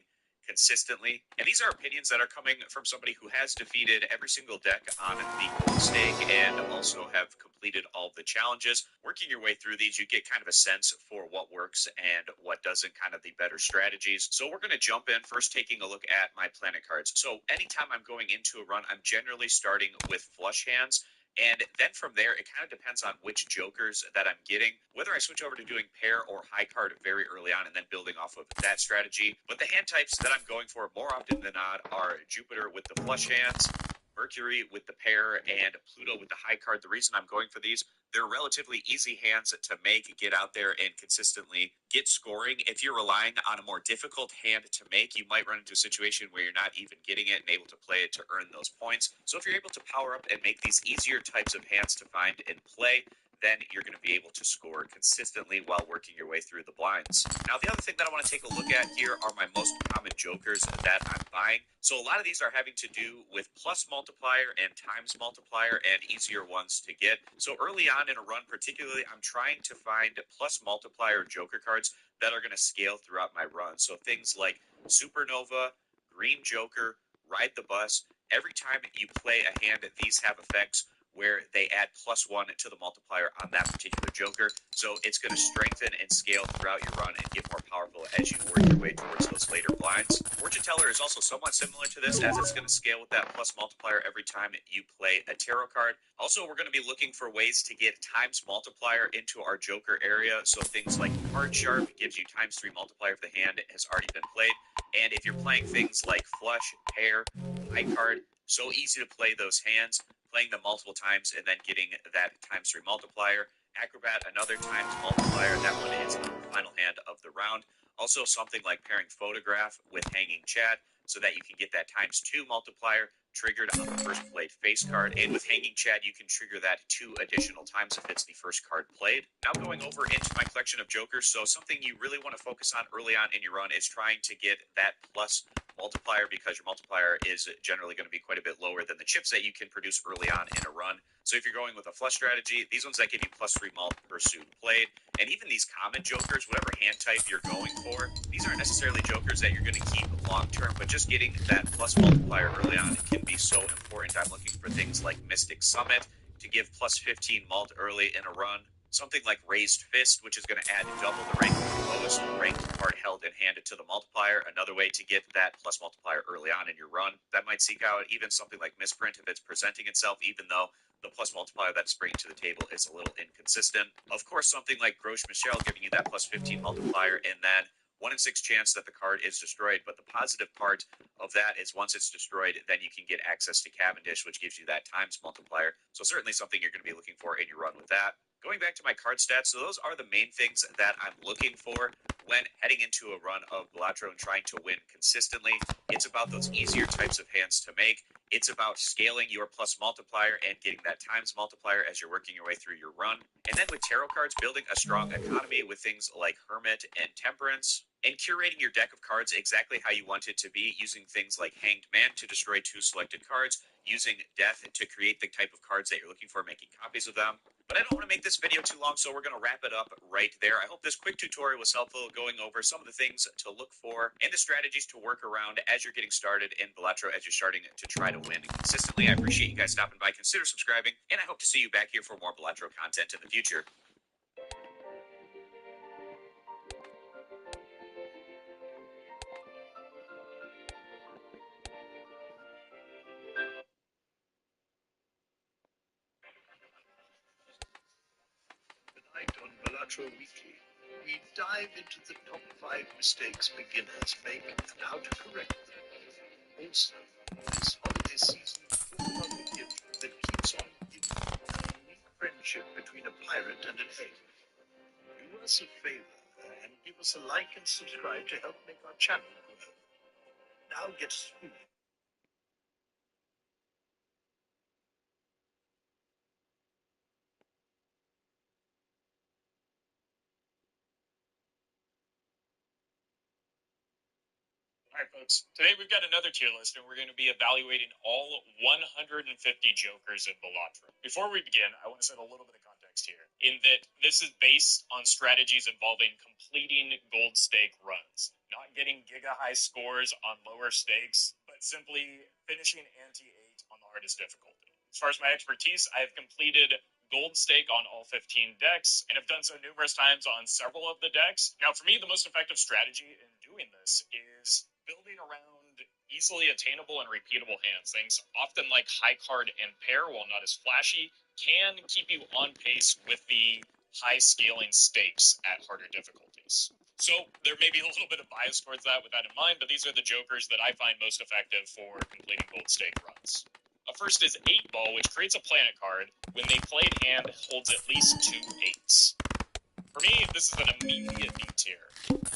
consistently. And these are opinions that are coming from somebody who has defeated every single deck on the gold stake and also have completed all the challenges. Working your way through these, you get kind of a sense for what works and what doesn't, kind of the better strategies. So we're going to jump in first, taking a look at my planet cards. So anytime I'm going into a run, I'm generally starting with flush hands. And then from there, it kind of depends on which jokers that I'm getting, whether I switch over to doing pair or high card very early on and then building off of that strategy. But the hand types that I'm going for more often than not are Jupiter with the flush hands, Mercury with the pair, and Pluto with the high card. The reason I'm going for these, they're relatively easy hands to make, get out there and consistently get scoring. If you're relying on a more difficult hand to make, you might run into a situation where you're not even getting it and able to play it to earn those points. So if you're able to power up and make these easier types of hands to find and play, then you're going to be able to score consistently while working your way through the blinds. Now, the other thing that I want to take a look at here are my most common jokers that I'm buying. So a lot of these are having to do with plus multiplier and times multiplier and easier ones to get. So early on in a run particularly, I'm trying to find plus multiplier joker cards that are going to scale throughout my run. So things like Supernova, Green Joker, Ride the Bus. Every time you play a hand, these have effects where they add +1 to the multiplier on that particular joker. So it's going to strengthen and scale throughout your run and get more powerful as you work your way towards those later blinds. Fortune Teller is also somewhat similar to this, as it's going to scale with that plus multiplier every time you play a tarot card. Also, we're going to be looking for ways to get times multiplier into our joker area. So things like Card Sharp gives you ×3 multiplier if the hand has already been played. And if you're playing things like flush, pair, high card, so easy to play those hands, playing them multiple times and then getting that ×3 multiplier. Acrobat, another times multiplier. That one is the final hand of the round. Also, something like pairing Photograph with Hanging Chat so that you can get that ×2 multiplier triggered on the first played face card. And with Hanging Chat, you can trigger that 2 additional times if it's the first card played. Now going over into my collection of jokers. So something you really want to focus on early on in your run is trying to get that plus multiplier, because your multiplier is generally going to be quite a bit lower than the chips that you can produce early on in a run. So if you're going with a flush strategy, these ones that give you +3 mult per suit played, and even these common jokers, whatever hand type you're going for, these aren't necessarily jokers that you're going to keep long term, but just getting that plus multiplier early on can be so important. I'm looking for things like Mystic Summit to give +15 mult early in a run. Something like Raised Fist, which is going to add double the rank of the lowest ranked card held and handed to the multiplier. Another way to get that plus multiplier early on in your run. That might seek out even something like Misprint if it's presenting itself, even though the plus multiplier that's bringing to the table is a little inconsistent. Of course, something like Grosh Michelle giving you that +15 multiplier, and then 1 in 6 chance that the card is destroyed. But the positive part of that is once it's destroyed, then you can get access to Cavendish, which gives you that times multiplier. So certainly something you're going to be looking for in your run with that. Going back to my card stats, so those are the main things that I'm looking for when heading into a run of Balatro and trying to win consistently. It's about those easier types of hands to make. It's about scaling your plus multiplier and getting that times multiplier as you're working your way through your run. And then with tarot cards, building a strong economy with things like Hermit and Temperance, and curating your deck of cards exactly how you want it to be, using things like Hanged Man to destroy 2 selected cards, using Death to create the type of cards that you're looking for, making copies of them. But I don't want to make this video too long, so we're going to wrap it up right there. I hope this quick tutorial was helpful, going over some of the things to look for and the strategies to work around as you're getting started in Balatro, as you're starting to try to win consistently. I appreciate you guys stopping by. Consider subscribing, and I hope to see you back here for more Balatro content in the future. Tonight on Balatro Weekly, we dive into the top 5 mistakes beginners make and how to correct them. Also, this holiday season, we talk about the gift that keeps on giving, a unique friendship between a pirate and an egg. Do us a favor and give us a like and subscribe to help make our channel grow. Now get spooky. All right, folks. Today we've got another tier list, and we're going to be evaluating all 150 Jokers in Balatro. Before we begin, I want to set a little bit of context here, in that this is based on strategies involving completing gold stake runs, not getting giga-high scores on lower stakes, but simply finishing ante 8 on the hardest difficulty. As far as my expertise, I have completed gold stake on all 15 decks, and have done so numerous times on several of the decks. Now, for me, the most effective strategy in doing this is building around easily attainable and repeatable hands. Things often like high card and pair, while not as flashy, can keep you on pace with the high scaling stakes at harder difficulties. So there may be a little bit of bias towards that with that in mind, but these are the jokers that I find most effective for completing gold stake runs. First is 8 Ball, which creates a planet card. When they played hand, holds at least 2 8s. For me, this is an immediate B tier.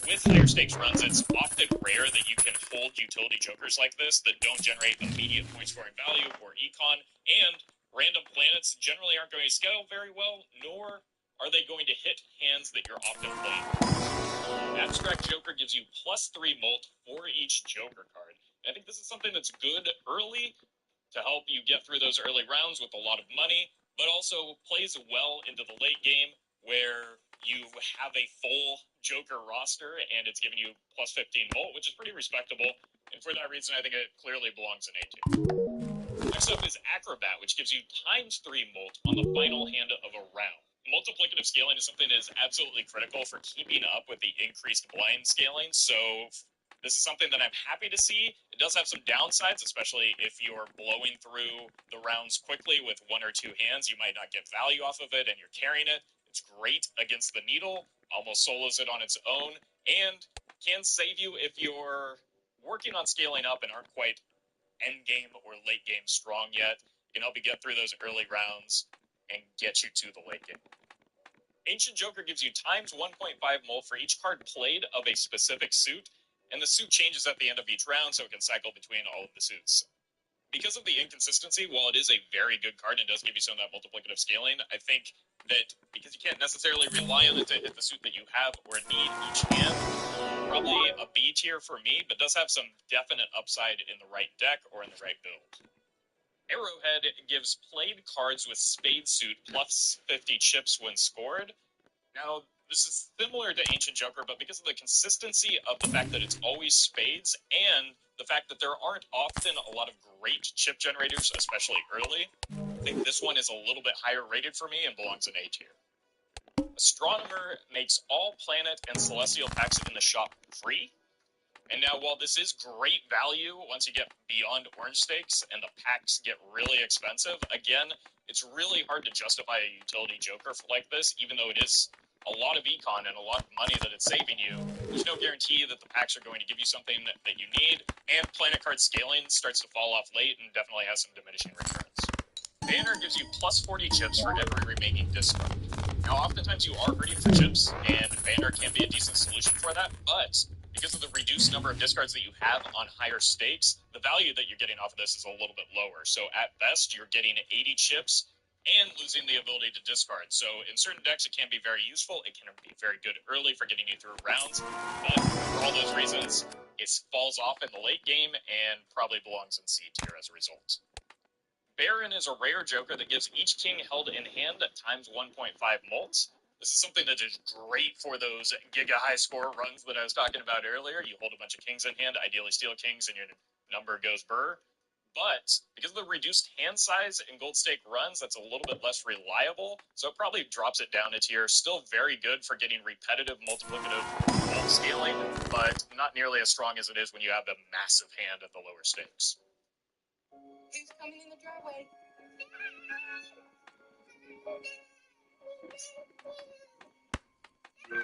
With higher stakes runs, it's often rare that you can hold utility jokers like this that don't generate immediate point scoring value or econ, and random planets generally aren't going to scale very well, nor are they going to hit hands that you're often playing. Abstract Joker gives you +3 molt for each Joker card. I think this is something that's good early to help you get through those early rounds with a lot of money, but also plays well into the late game where you have a full Joker roster and it's giving you +15 volt, which is pretty respectable. And for that reason, I think it clearly belongs in A tier. Next up is Acrobat, which gives you ×3 molt on the final hand of a round. Multiplicative scaling is something that is absolutely critical for keeping up with the increased blind scaling, so this is something that I'm happy to see. It does have some downsides, especially if you're blowing through the rounds quickly with 1 or 2 hands. You might not get value off of it and you're carrying it. It's great against the needle, almost solos it on its own, and can save you if you're working on scaling up and aren't quite end game or late game strong yet. It can help you get through those early rounds and get you to the late game. Ancient Joker gives you ×1.5 mul for each card played of a specific suit, and the suit changes at the end of each round, so it can cycle between all of the suits. Because of the inconsistency, while it is a very good card and does give you some of that multiplicative scaling, I think that because you can't necessarily rely on it to hit the suit that you have or need each hand, probably a B tier for me, but does have some definite upside in the right deck or in the right build. Arrowhead gives played cards with Spade Suit +50 chips when scored. Now, this is similar to Ancient Joker, but because of the consistency of the fact that it's always spades and the fact that there aren't often a lot of great chip generators, especially early, I think this one is a little bit higher rated for me and belongs in A tier. Astronomer makes all planet and celestial packs in the shop free. And now, while this is great value once you get beyond orange stakes and the packs get really expensive, again, it's really hard to justify a utility joker like this, even though it is a lot of econ and a lot of money that it's saving you. There's no guarantee that the packs are going to give you something that you need, and planet card scaling starts to fall off late and definitely has some diminishing returns. Banner gives you +40 chips for every remaining discard. Now, oftentimes you are hurting for chips, and Banner can be a decent solution for that, but because of the reduced number of discards that you have on higher stakes, the value that you're getting off of this is a little bit lower. So at best, you're getting 80 chips and losing the ability to discard. So in certain decks, it can be very useful. It can be very good early for getting you through rounds, but for all those reasons, it falls off in the late game and probably belongs in C tier as a result. Baron is a rare joker that gives each king held in hand at ×1.5 molts. This is something that is great for those giga high score runs that I was talking about earlier. You hold a bunch of kings in hand, ideally steal kings, and your number goes burr. But because of the reduced hand size in gold stake runs, that's a little bit less reliable, so it probably drops it down a tier. Still very good for getting repetitive multiplicative molt scaling, but not nearly as strong as it is when you have a massive hand at the lower stakes. Who's coming in the driveway? My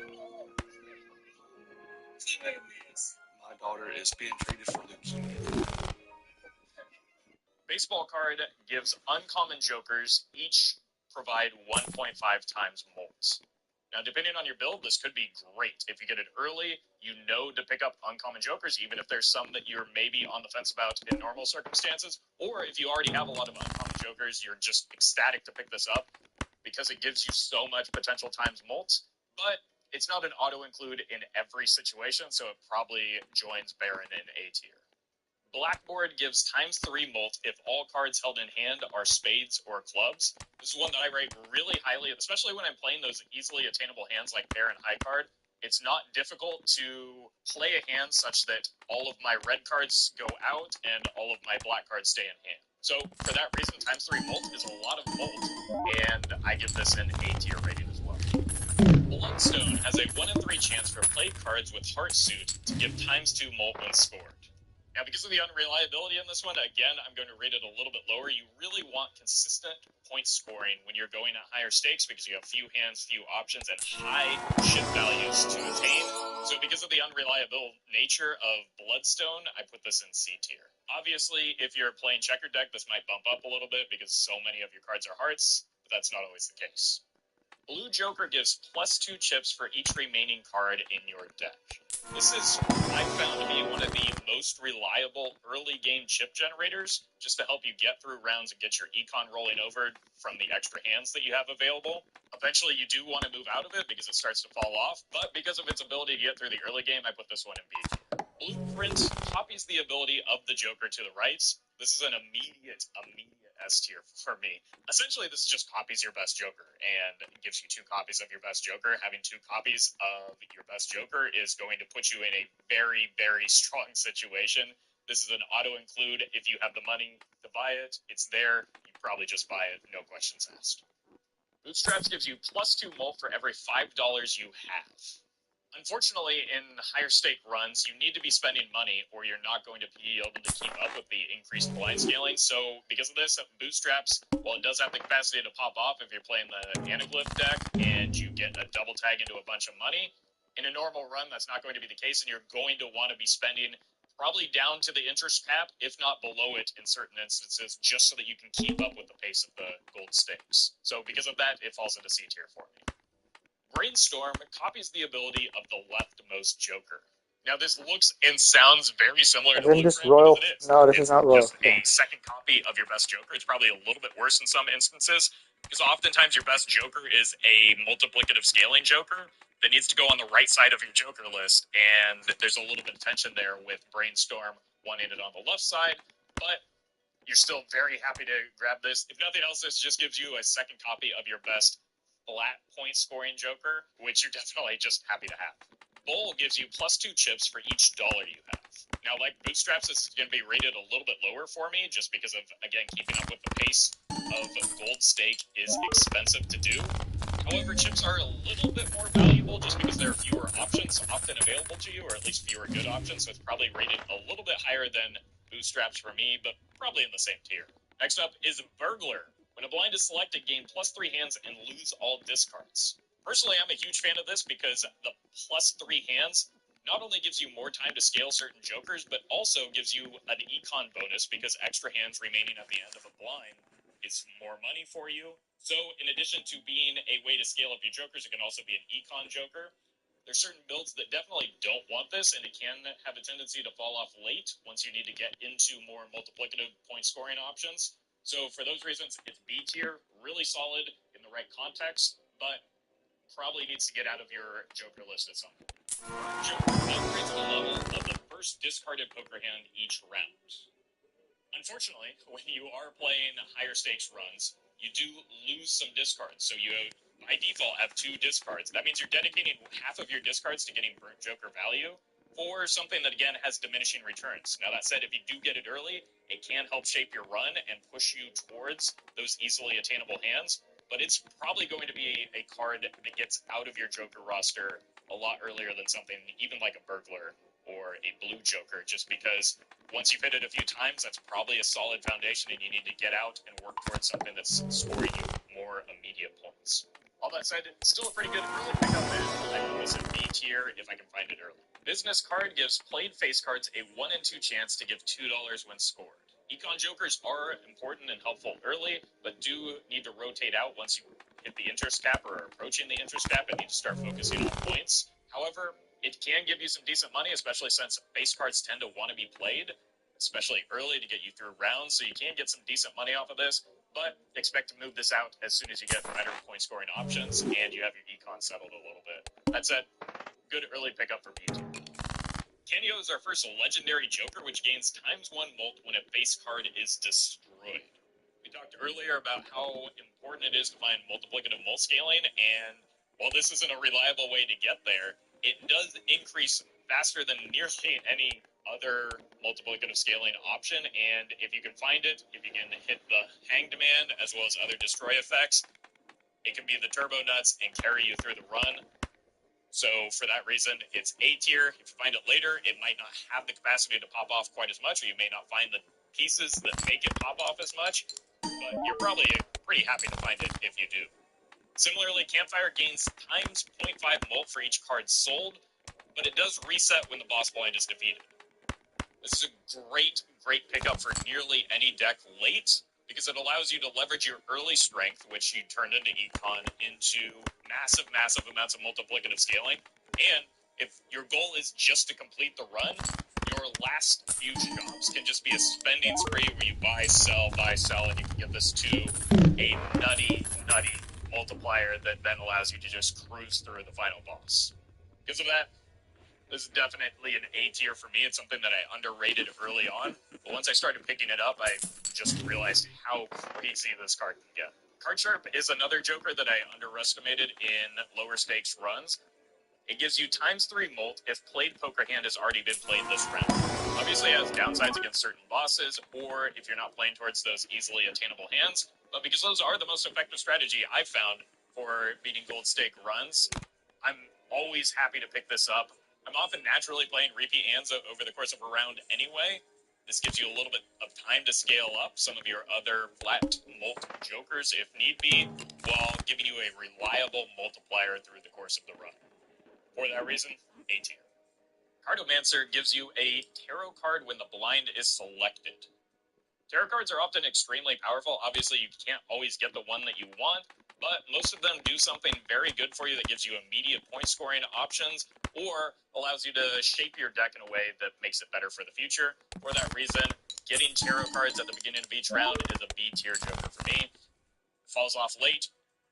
daughter is being treated for leukemia. Baseball card gives uncommon jokers each provide 1.5 times molts. Now, depending on your build, this could be great. If you get it early, you know to pick up uncommon jokers, even if there's some that you're maybe on the fence about in normal circumstances. Or if you already have a lot of uncommon jokers, you're just ecstatic to pick this up because it gives you so much potential times molts. But it's not an auto-include in every situation, so it probably joins Baron in A tier. Blackboard gives times 3 molt if all cards held in hand are spades or clubs. This is one that I rate really highly, especially when I'm playing those easily attainable hands like pair and high card. It's not difficult to play a hand such that all of my red cards go out and all of my black cards stay in hand. So for that reason, times 3 molt is a lot of molt, and I give this an A tier rating as well. Bloodstone has a 1 in 3 chance for played cards with heart suit to give times 2 molt when scored. Now, because of the unreliability in this one, again, I'm going to rate it a little bit lower. You really want consistent point scoring when you're going at higher stakes because you have few hands, few options, and high chip values to attain. So because of the unreliable nature of Bloodstone, I put this in C tier. Obviously, if you're playing checker deck, this might bump up a little bit because so many of your cards are hearts, but that's not always the case. Blue Joker gives +2 chips for each remaining card in your deck. This is, I've found to be one of the most reliable early game chip generators, just to help you get through rounds and get your econ rolling over from the extra hands that you have available. Eventually, you do want to move out of it because it starts to fall off, but because of its ability to get through the early game, I put this one in B tier. Blueprint copies the ability of the Joker to the right. This is an immediate S tier for me. Essentially, this just copies your best Joker and gives you 2 copies of your best Joker. Having 2 copies of your best Joker is going to put you in a very, very strong situation. This is an auto-include. If you have the money to buy it, it's there. You probably just buy it, no questions asked. Bootstraps gives you +2 molt for every $5 you have. Unfortunately, in higher stake runs, you need to be spending money or you're not going to be able to keep up with the increased blind scaling. So because of this, Bootstraps, while it does have the capacity to pop off if you're playing the Anaglyph deck and you get a double tag into a bunch of money, in a normal run, that's not going to be the case, and you're going to want to be spending probably down to the interest cap, if not below it in certain instances, just so that you can keep up with the pace of the gold stakes. So because of that, it falls into C tier for me. Brainstorm copies the ability of the leftmost Joker. Now, this looks and sounds very similar to Isn't this Blueprint royal? because it is. No, this It's is not royal. just a second copy of your best Joker. It's probably a little bit worse in some instances because oftentimes your best Joker is a multiplicative scaling Joker that needs to go on the right side of your Joker list, and there's a little bit of tension there with Brainstorm wanting it on the left side, but you're still very happy to grab this. If nothing else, this just gives you a second copy of your best flat point scoring Joker, which you're definitely just happy to have. Bowl gives you +2 chips for each dollar you have. Now, like Bootstraps, this is going to be rated a little bit lower for me, just because of, again, keeping up with the pace of gold stake is expensive to do. However, chips are a little bit more valuable just because there are fewer options often available to you, or at least fewer good options, so it's probably rated a little bit higher than Bootstraps for me, but probably in the same tier. Next up is Burglar. When a blind is selected, gain +3 hands and lose all discards. Personally, I'm a huge fan of this because the +3 hands not only gives you more time to scale certain jokers, but also gives you an econ bonus because extra hands remaining at the end of a blind is more money for you. So in addition to being a way to scale up your jokers, it can also be an econ joker. There's certain builds that definitely don't want this, and it can have a tendency to fall off late once you need to get into more multiplicative point scoring options. So for those reasons, it's B tier, really solid in the right context, but probably needs to get out of your Joker list at some point. Joker upgrades the level of the first discarded poker hand each round. Unfortunately, when you are playing higher stakes runs, you do lose some discards. So you, by default, have 2 discards. That means you're dedicating half of your discards to getting burnt Joker value for something that, again, has diminishing returns. Now, that said, if you do get it early, it can help shape your run and push you towards those easily attainable hands. But it's probably going to be a card that gets out of your Joker roster a lot earlier than something even like a Burglar or a Blue Joker, just because once you've hit it a few times, that's probably a solid foundation, and you need to get out and work towards something that's scoring you more immediate points. All that said, it's still a pretty good early pickup, and I put this in B tier if I can find it early. Business card gives played face cards a 1 in 2 chance to give $2 when scored. Econ Jokers are important and helpful early, but do need to rotate out once you hit the interest cap or are approaching the interest cap and need to start focusing on points. However, it can give you some decent money, especially since face cards tend to want to be played, especially early to get you through rounds, so you can get some decent money off of this, but expect to move this out as soon as you get better point scoring options and you have your econ settled a little bit. That said, good early pickup for B tier. Cameo is our first legendary Joker, which gains ×1 molt when a face card is destroyed. We talked earlier about how important it is to find multiplicative molt scaling, and while this isn't a reliable way to get there, it does increase faster than nearly any other multiplicative scaling option, and if you can find it, if you can hit the hang demand as well as other destroy effects, it can be the turbo nuts and carry you through the run. So for that reason, it's A tier. If you find it later, it might not have the capacity to pop off quite as much, or you may not find the pieces that make it pop off as much, but you're probably pretty happy to find it if you do. Similarly, Campfire gains ×0.5 molt for each card sold, but it does reset when the boss blind is defeated. This is a great pickup for nearly any deck late, because it allows you to leverage your early strength, which you turned into econ, into massive amounts of multiplicative scaling. And if your goal is just to complete the run, your last few jobs can just be a spending spree where you buy, sell, and you can get this to a nutty multiplier that then allows you to just cruise through the final boss. Because of that, this is definitely an A tier for me. It's something that I underrated early on, but once I started picking it up, I just realized how crazy this card can get. Card Sharp is another Joker that I underestimated in lower stakes runs. It gives you ×3 molt if played poker hand has already been played this round. Obviously it has downsides against certain bosses, or if you're not playing towards those easily attainable hands, but because those are the most effective strategy I've found for beating gold stake runs, I'm always happy to pick this up. I'm often naturally playing repeat hands over the course of a round anyway. This gives you a little bit of time to scale up some of your other flat molt jokers if need be, while giving you a reliable multiplier through the course of the run. For that reason, A tier. Cardomancer gives you a tarot card when the blind is selected. Tarot cards are often extremely powerful. Obviously, you can't always get the one that you want, but most of them do something very good for you that gives you immediate point scoring options or allows you to shape your deck in a way that makes it better for the future. For that reason, getting tarot cards at the beginning of each round is a B tier Joker for me. It falls off late.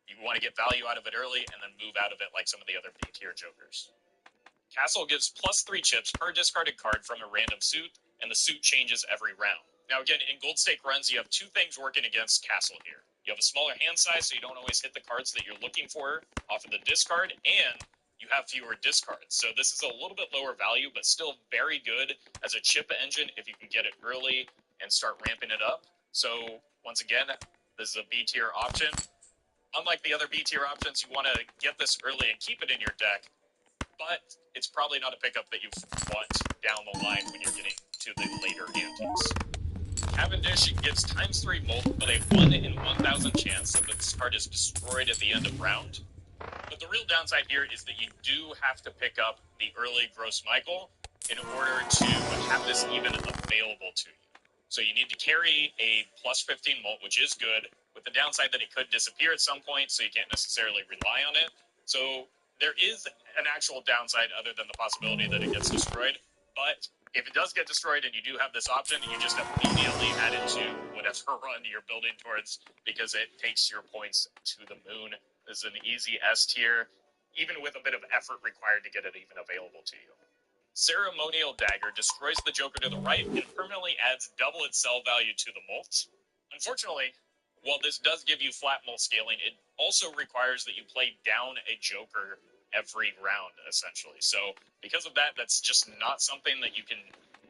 You want to get value out of it early and then move out of it like some of the other B tier Jokers. Castle gives +3 chips per discarded card from a random suit, and the suit changes every round. Now again, in gold stake runs, you have two things working against Castle here. You have a smaller hand size, so you don't always hit the cards that you're looking for off of the discard, and you have fewer discards. So this is a little bit lower value, but still very good as a chip engine if you can get it early and start ramping it up. So once again, this is a B tier option. Unlike the other B tier options, you want to get this early and keep it in your deck, but it's probably not a pickup that you want down the line when you're getting to the later antes. Cavendish gives ×3 molt, but a 1 in 1,000 chance that this card is destroyed at the end of round. But the real downside here is that you do have to pick up the early Gross Michael in order to have this even available to you. So you need to carry a +15 molt, which is good, with the downside that it could disappear at some point, so you can't necessarily rely on it. So there is an actual downside other than the possibility that it gets destroyed, but if it does get destroyed and you do have this option, you just immediately add it to whatever run you're building towards because it takes your points to the moon. This is an easy S tier, even with a bit of effort required to get it even available to you. Ceremonial Dagger destroys the Joker to the right and permanently adds double its sell value to the molts. Unfortunately, while this does give you flat molt scaling, it also requires that you play down a Joker every round, essentially. So because of that, that's just not something that you can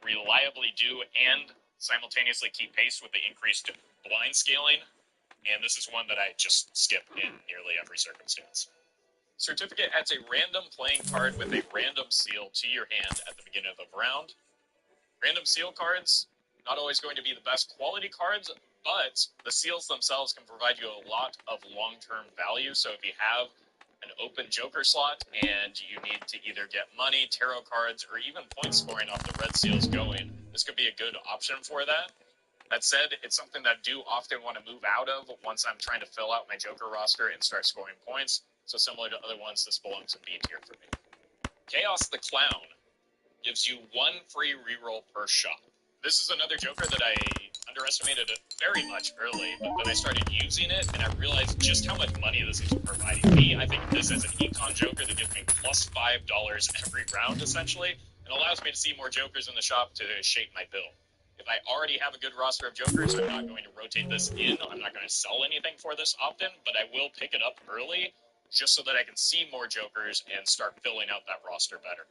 reliably do and simultaneously keep pace with the increased blind scaling. And this is one that I just skip in nearly every circumstance. Certificate adds a random playing card with a random seal to your hand at the beginning of the round. Random seal cards, not always going to be the best quality cards, But the seals themselves can provide you a lot of long-term value. So if you have an open Joker slot and you need to either get money, tarot cards, or even point scoring off the red seals going, this could be a good option for that. That said, it's something that I do often want to move out of once I'm trying to fill out my Joker roster and start scoring points. So similar to other ones, this belongs in B tier for me. Chaos the Clown gives you 1 free reroll per shop. This is another Joker that I underestimated very much early, but then I started using it, and I realized just how much money this is providing me. I think this as an econ Joker that gives me plus $5 every round, essentially, and allows me to see more Jokers in the shop to shape my build. If I already have a good roster of Jokers, I'm not going to rotate this in. I'm not going to sell anything for this often, but I will pick it up early just so that I can see more Jokers and start filling out that roster better.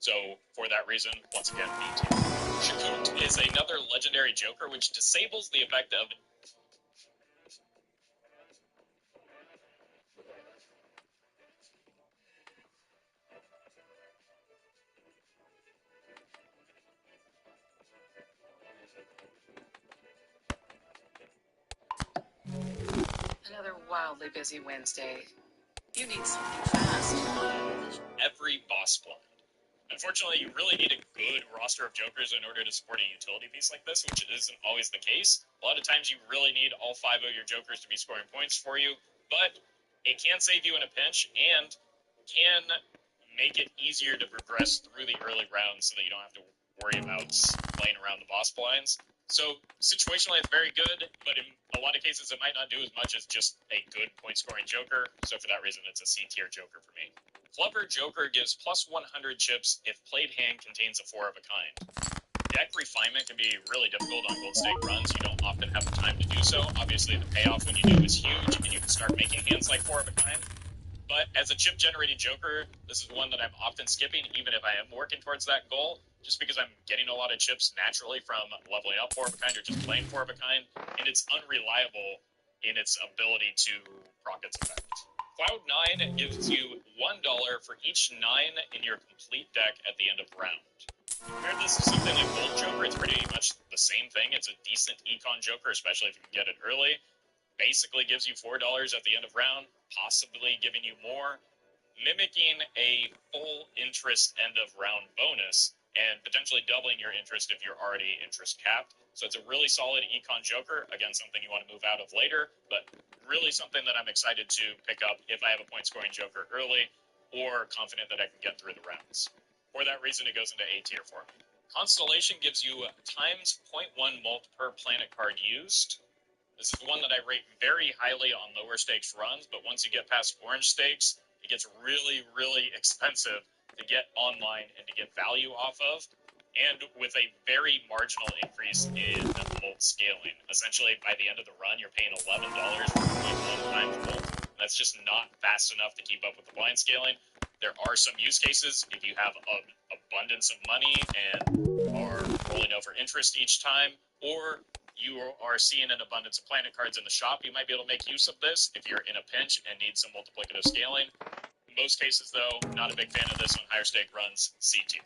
So, for that reason, once again, B tier. Shakut is another legendary Joker which disables the effect of Another wildly busy Wednesday. You need something fast. every boss blind. Unfortunately, you really need a good roster of Jokers in order to support a utility piece like this, which isn't always the case. A lot of times you really need all 5 of your Jokers to be scoring points for you, but it can save you in a pinch and can make it easier to progress through the early rounds so that you don't have to worry about playing around the boss blinds. So situationally, it's very good, but in a lot of cases, it might not do as much as just a good point-scoring Joker. So for that reason, it's a C-tier Joker for me. Clever Joker gives plus 100 chips if played hand contains a 4 of a kind. Deck refinement can be really difficult on gold stake runs. You don't often have the time to do so. Obviously, the payoff when you do is huge, and you can start making hands like 4 of a kind. But as a chip-generating Joker, this is one that I'm often skipping, even if I am working towards that goal, just because I'm getting a lot of chips naturally from leveling up 4 of a kind or just playing 4 of a kind, and it's unreliable in its ability to proc its effect. Cloud9 gives you $1 for each 9 in your complete deck at the end of round. Compare this to something like Gold Joker, it's pretty much the same thing. It's a decent econ Joker, especially if you can get it early. Basically gives you $4 at the end of round, possibly giving you more, mimicking a full interest end of round bonus, and potentially doubling your interest if you're already interest capped. So it's a really solid econ Joker, again, something you want to move out of later, but really something that I'm excited to pick up if I have a point scoring Joker early, or confident that I can get through the rounds. For that reason, it goes into A tier for me. Constellation gives you times 0.1 mult per planet card used. This is one that I rate very highly on lower stakes runs, but once you get past orange stakes, it gets really, really expensive to get online and to get value off of, and with a very marginal increase in mult scaling. Essentially, by the end of the run, you're paying $11 for 0.1 times mult. That's just not fast enough to keep up with the blind scaling. There are some use cases if you have an abundance of money and are rolling over interest each time, or you are seeing an abundance of planet cards in the shop, you might be able to make use of this if you're in a pinch and need some multiplicative scaling. In most cases, though, not a big fan of this on higher stake runs, C tier.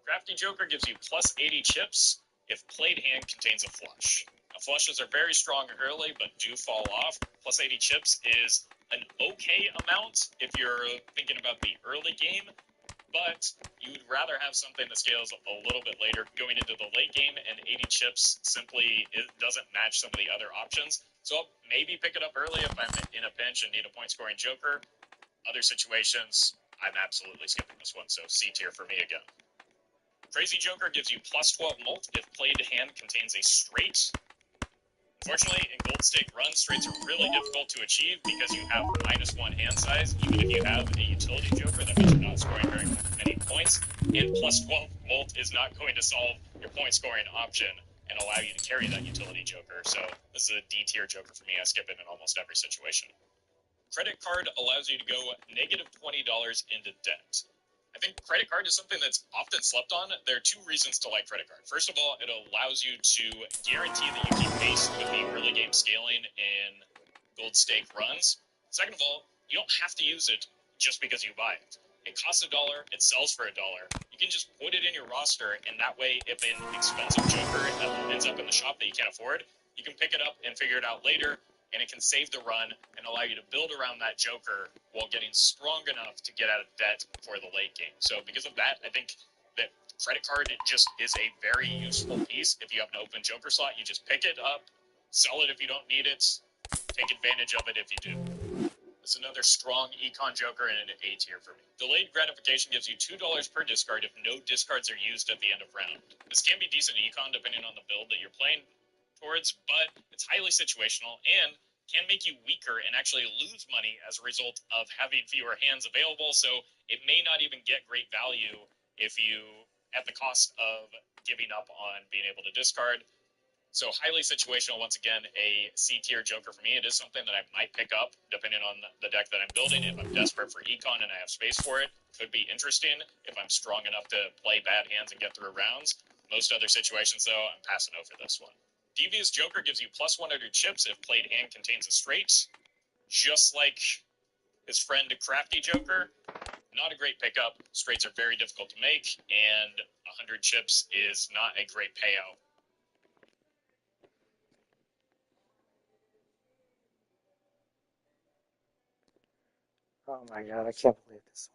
Crafty Joker gives you plus 80 chips if played hand contains a flush. Now, flushes are very strong early, but do fall off. Plus 80 chips is an okay amount if you're thinking about the early game, but you would rather have something that scales a little bit later going into the late game, and 80 chips simply doesn't match some of the other options. So I'll maybe pick it up early if I'm in a pinch and need a point-scoring Joker. Other situations, I'm absolutely skipping this one, so C tier for me again. Crazy Joker gives you plus 12 mult if played hand contains a straight. Unfortunately, in gold stake runs, straights are really difficult to achieve because you have -1 hand size. Even if you have a utility Joker, that means you're not scoring very many points. And plus 12 mult is not going to solve your point scoring option and allow you to carry that utility Joker. So this is a D tier Joker for me. I skip it in almost every situation. Credit card allows you to go -$20 into debt. I think credit card is something that's often slept on. There are 2 reasons to like credit card. First of all, it allows you to guarantee that you keep pace with the early game scaling in gold stake runs. Second of all, you don't have to use it just because you buy it. It costs $1, it sells for $1. You can just put it in your roster, and that way, if an expensive Joker ends up in the shop that you can't afford, You can pick it up and figure it out later, and it can save the run and allow you to build around that Joker while getting strong enough to get out of debt for the late game. So because of that, I think that credit card just is a very useful piece. If you have an open Joker slot, you just pick it up, sell it if you don't need it, take advantage of it if you do. This is another strong econ Joker and an A tier for me. Delayed gratification gives you $2 per discard if no discards are used at the end of round. This can be decent econ depending on the build that you're playing towards, but it's highly situational and can make you weaker and actually lose money as a result of having fewer hands available, so it may not even get great value if you, at the cost of giving up on being able to discard. So highly situational, once again, a C tier Joker for me. It is something that I might pick up depending on the deck that I'm building. If I'm desperate for econ and I have space for it, could be interesting if I'm strong enough to play bad hands and get through rounds. Most other situations, though, I'm passing over this one. Devious Joker gives you plus 100 chips if played hand contains a straight. Just like his friend Crafty Joker, not a great pickup. Straights are very difficult to make, and 100 chips is not a great payout. Oh my god, I can't believe this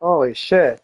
Holy shit.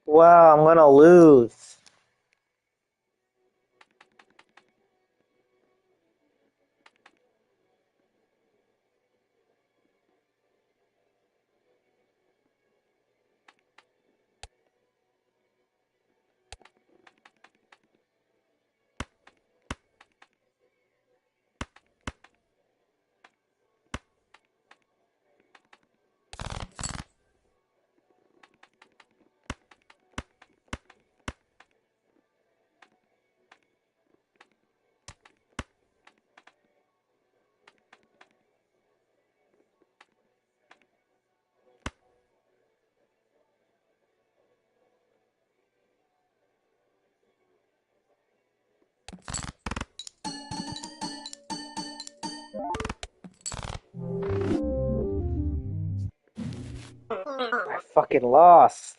Wow, I'm gonna lose. I fucking lost.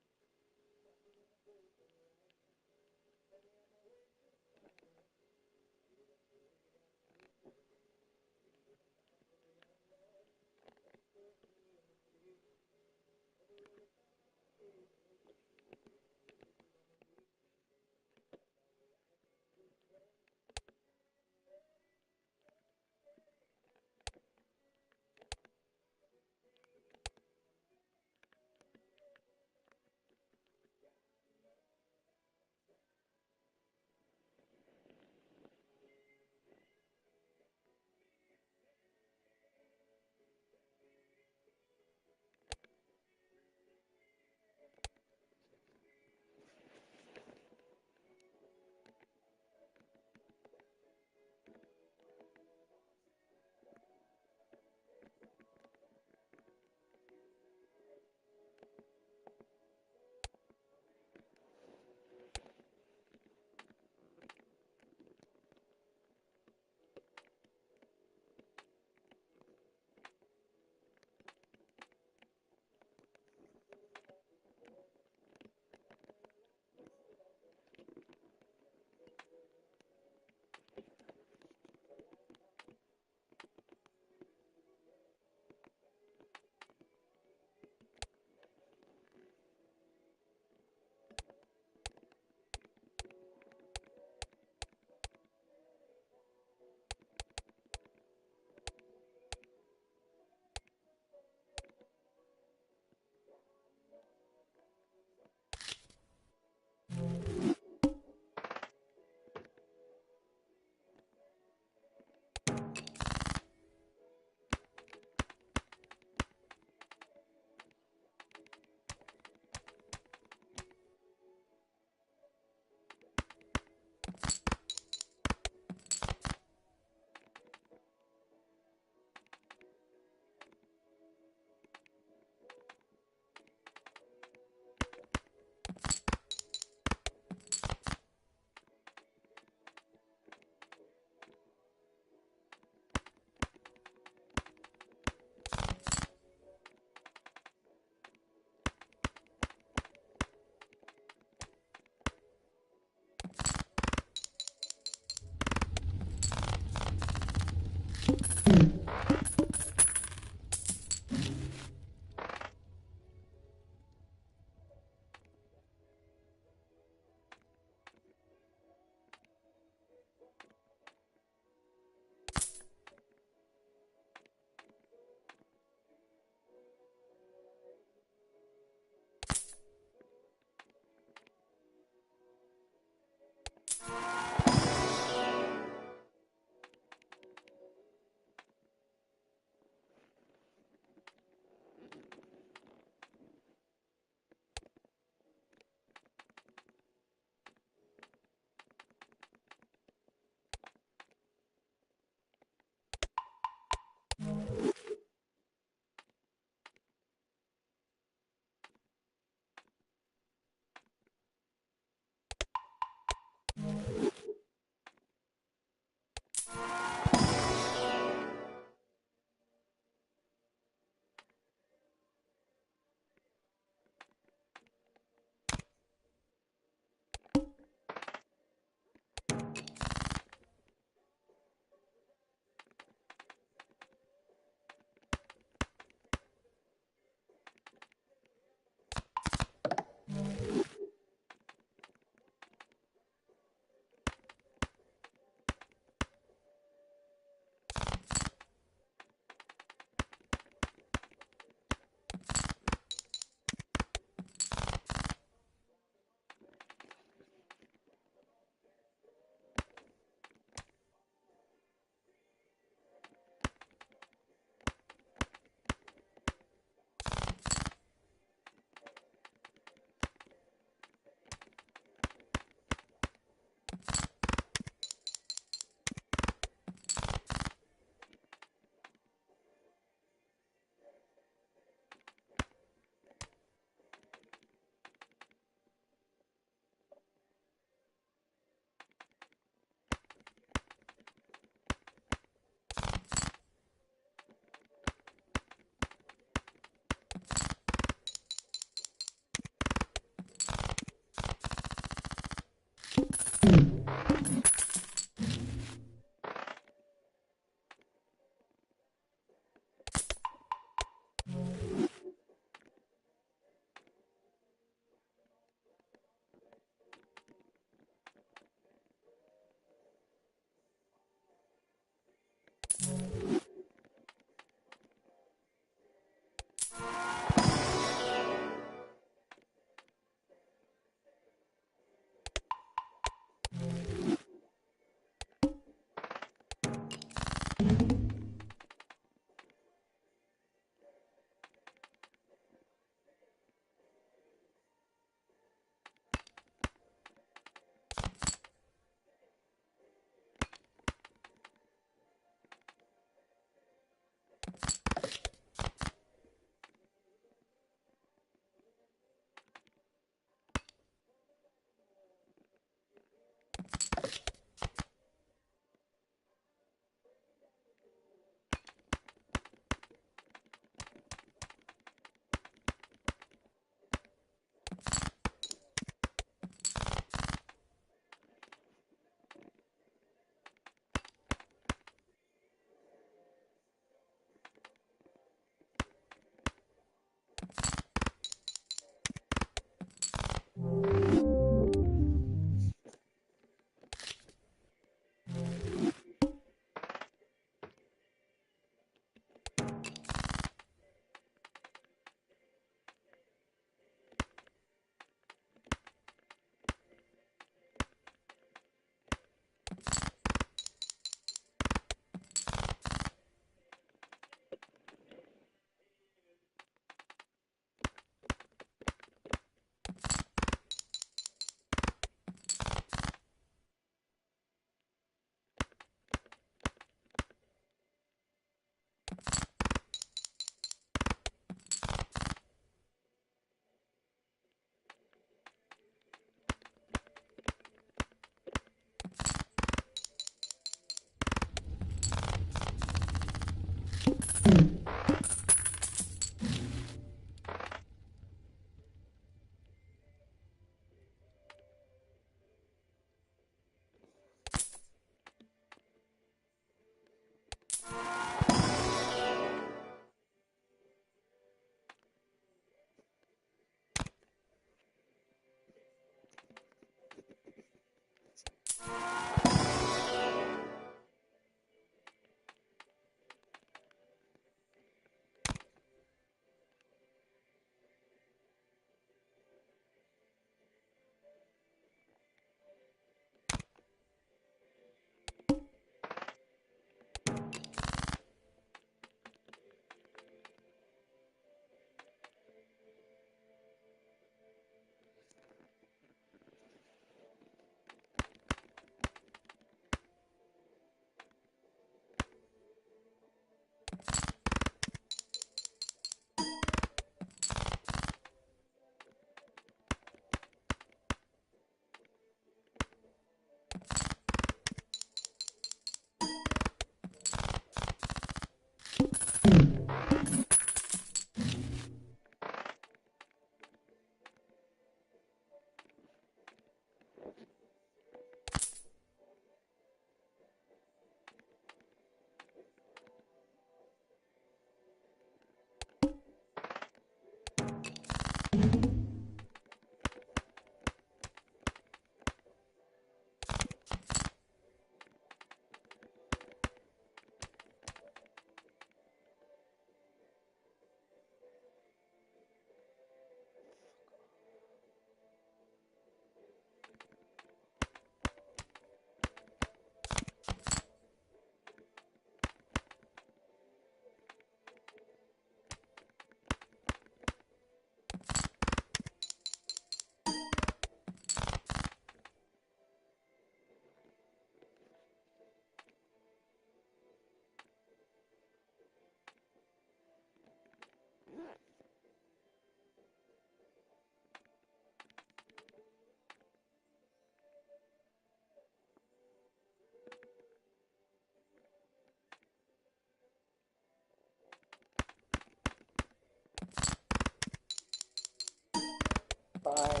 Bye.